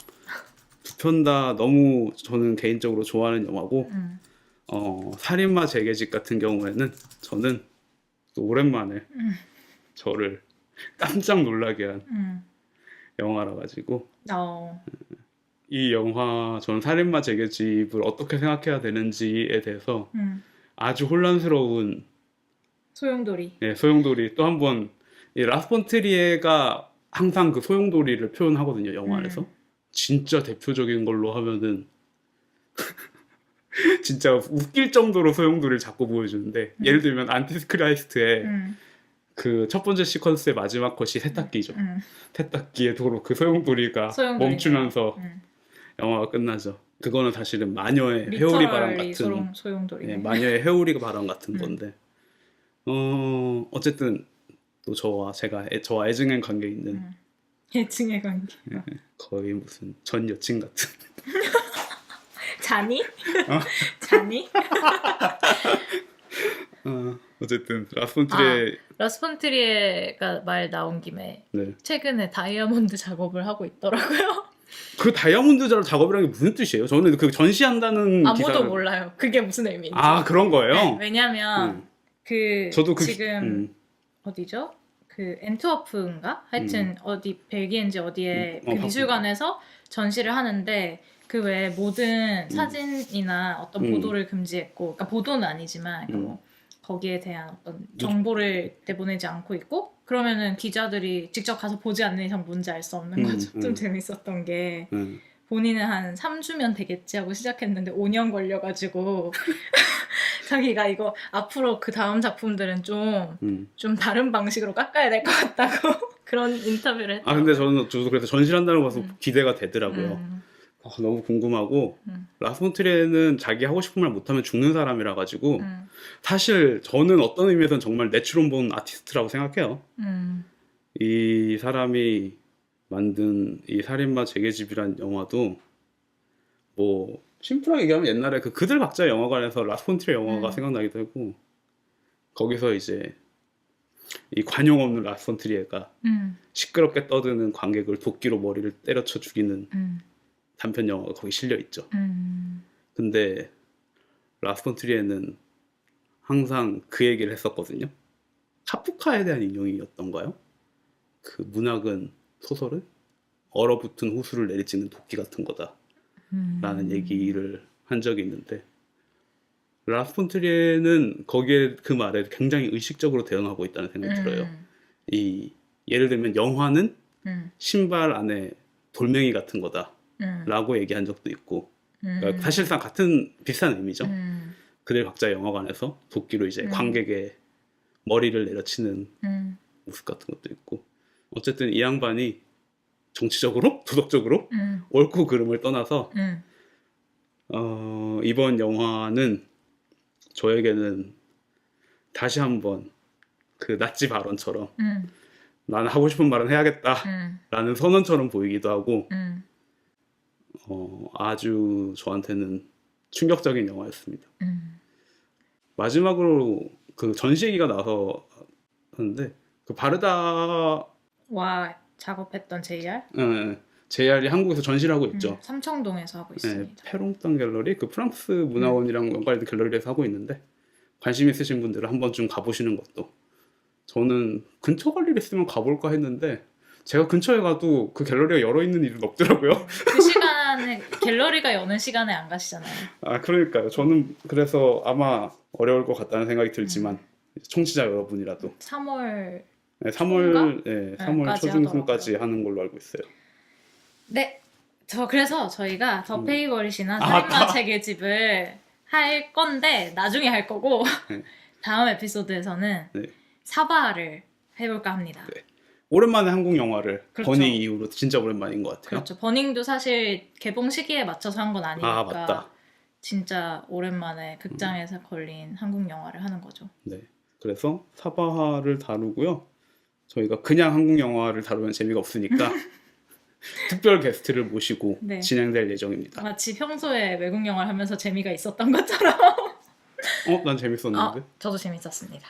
두 편 다 너무 저는 개인적으로 좋아하는 영화고 살인마 재개집 같은 경우에는 저는 또 오랜만에 저를 깜짝 놀라게 한 영화라 가지고 이 영화 저는 살인마 재개집을 어떻게 생각해야 되는지에 대해서 아주 혼란스러운 소용돌이. 예, 소용돌이 또 한 번 이 라스 폰 트리에가 항상 그 소용돌이를 표현하거든요, 영화 안에서. 진짜 대표적인 걸로 하면은 진짜 웃길 정도로 소용돌이를 자꾸 보여주는데 예를 들면 안티스크라이스트의 그 첫 번째 시퀀스의 마지막 컷이 세탁기죠. 세탁기에 도로 그 소용돌이가 멈추면서 영화가 끝나죠. 그거는 사실은 마녀의 회오리 바람 같은 소용돌이. 예, 마녀의 회오리 바람 같은 건데 어쨌든 또 저와 애증의 관계 있는 애증의 관계. 거의 무슨 전 여친 같은 자니? 자니? 어쨌든 라스폰트리에 라스폰트리에가 말 나온 김에 네. 최근에 다이아몬드 작업을 하고 있더라고요. 그 다이아몬드 작업이라는 게 무슨 뜻이에요? 저는 그 전시한다는 아무도 기사를... 몰라요. 그게 무슨 의미인지. 아 그런 거예요? 네, 왜냐면 저도 지금 어디죠? 그 엔트워프인가? 하여튼 어디 벨기에인지 어디에 그 미술관에서 전시를 하는데 그 외에 모든 사진이나 어떤 보도를 금지했고, 그러니까 보도는 아니지만 뭐 거기에 대한 어떤 정보를 내보내지 않고 있고, 그러면은 기자들이 직접 가서 보지 않는 이상 뭔지 알 수 없는 거죠. 좀 재밌었던 게 본인은 한 3주면 되겠지 하고 시작했는데 5년 걸려가지고 자기가 이거 앞으로 그 다음 작품들은 좀 다른 방식으로 깎아야 될 것 같다고 그런 인터뷰를 했죠. 근데 저도 그래서 전시를 한다는 거 봐서 기대가 되더라고요. 너무 궁금하고 라스폰트리에는 자기 하고 싶은 말 못하면 죽는 사람이라 가지고 사실 저는 어떤 의미에서는 정말 내추럴 본 아티스트라고 생각해요. 이 사람이 만든 이 살인마 재계집이란 영화도 뭐 심플하게 얘기하면 옛날에 그들 각자 영화관에서 라스폰트리에 영화가 생각나기도 하고 거기서 이제 이 관용 없는 라스폰트리에가 시끄럽게 떠드는 관객을 도끼로 머리를 때려쳐 죽이는 단편 영화가 거기 실려 있죠. 근데 라스폰트리에는 항상 그 얘기를 했었거든요. 카프카에 대한 인용이었던가요? 그 문학은 소설은 얼어붙은 호수를 내리치는 도끼 같은 거다 라는 얘기를 한 적이 있는데 라스폰트리에는 거기에 그 말에 굉장히 의식적으로 대응하고 있다는 생각이 들어요. 예를 들면 영화는 신발 안에 돌멩이 같은 거다 라고 얘기한 적도 있고 그러니까 사실상 비슷한 의미죠. 그들 각자 영화관에서 도끼로 이제 관객의 머리를 내려치는 모습 같은 것도 있고 어쨌든 이 양반이 정치적으로 도덕적으로 옳고 그름을 떠나서 이번 영화는 저에게는 다시 한번 그 나치 발언처럼 나는 하고 싶은 말은 해야겠다 라는 선언처럼 보이기도 하고 아주 저한테는 충격적인 영화였습니다. 마지막으로 그 전시 얘기가 나서 하는데 그 바르다 작업했던 JR? JR이 한국에서 전시를 하고 있죠. 삼청동에서 하고 있습니다. 페롱땅 갤러리, 그 프랑스 문화원이랑 연관된 갤러리에서 하고 있는데 관심 있으신 분들은 한 번쯤 가보시는 것도. 저는 근처 갈 일 있으면 가볼까 했는데 제가 근처에 가도 그 갤러리가 열어 있는 일은 없더라고요. 그 시간에 갤러리가 여는 시간에 안 가시잖아요. 그러니까요. 저는 그래서 아마 어려울 것 같다는 생각이 들지만 청취자 여러분이라도 3월 3월 초중순까지 하는 걸로 알고 있어요. 네. 그래서 저희가 더 페이버릿이나 살인마 재계집을 할 건데 나중에 할 거고 다음 에피소드에서는 사바를 해볼까 합니다. 네. 오랜만에 한국 영화를 버닝 이후로 진짜 오랜만인 것 같아요. 그렇죠. 버닝도 사실 개봉 시기에 맞춰서 한 건 아니니까 맞다. 진짜 오랜만에 극장에서 걸린 한국 영화를 하는 거죠. 네. 그래서 사바를 다루고요. 저희가 그냥 한국 영화를 다루면 재미가 없으니까 특별 게스트를 모시고 진행될 예정입니다. 마치 평소에 외국 영화를 하면서 재미가 있었던 것처럼. 난 재밌었는데. 저도 재밌었습니다.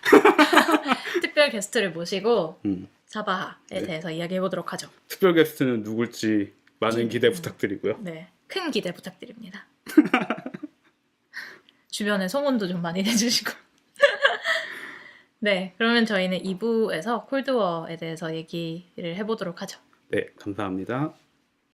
특별 게스트를 모시고 사바에 대해서 이야기해보도록 하죠. 특별 게스트는 누굴지 많은 기대 부탁드리고요. 네, 큰 기대 부탁드립니다. 주변에 소문도 좀 많이 내주시고. 네, 그러면 저희는 2부에서 콜드워에 대해서 얘기를 해보도록 하죠. 네, 감사합니다.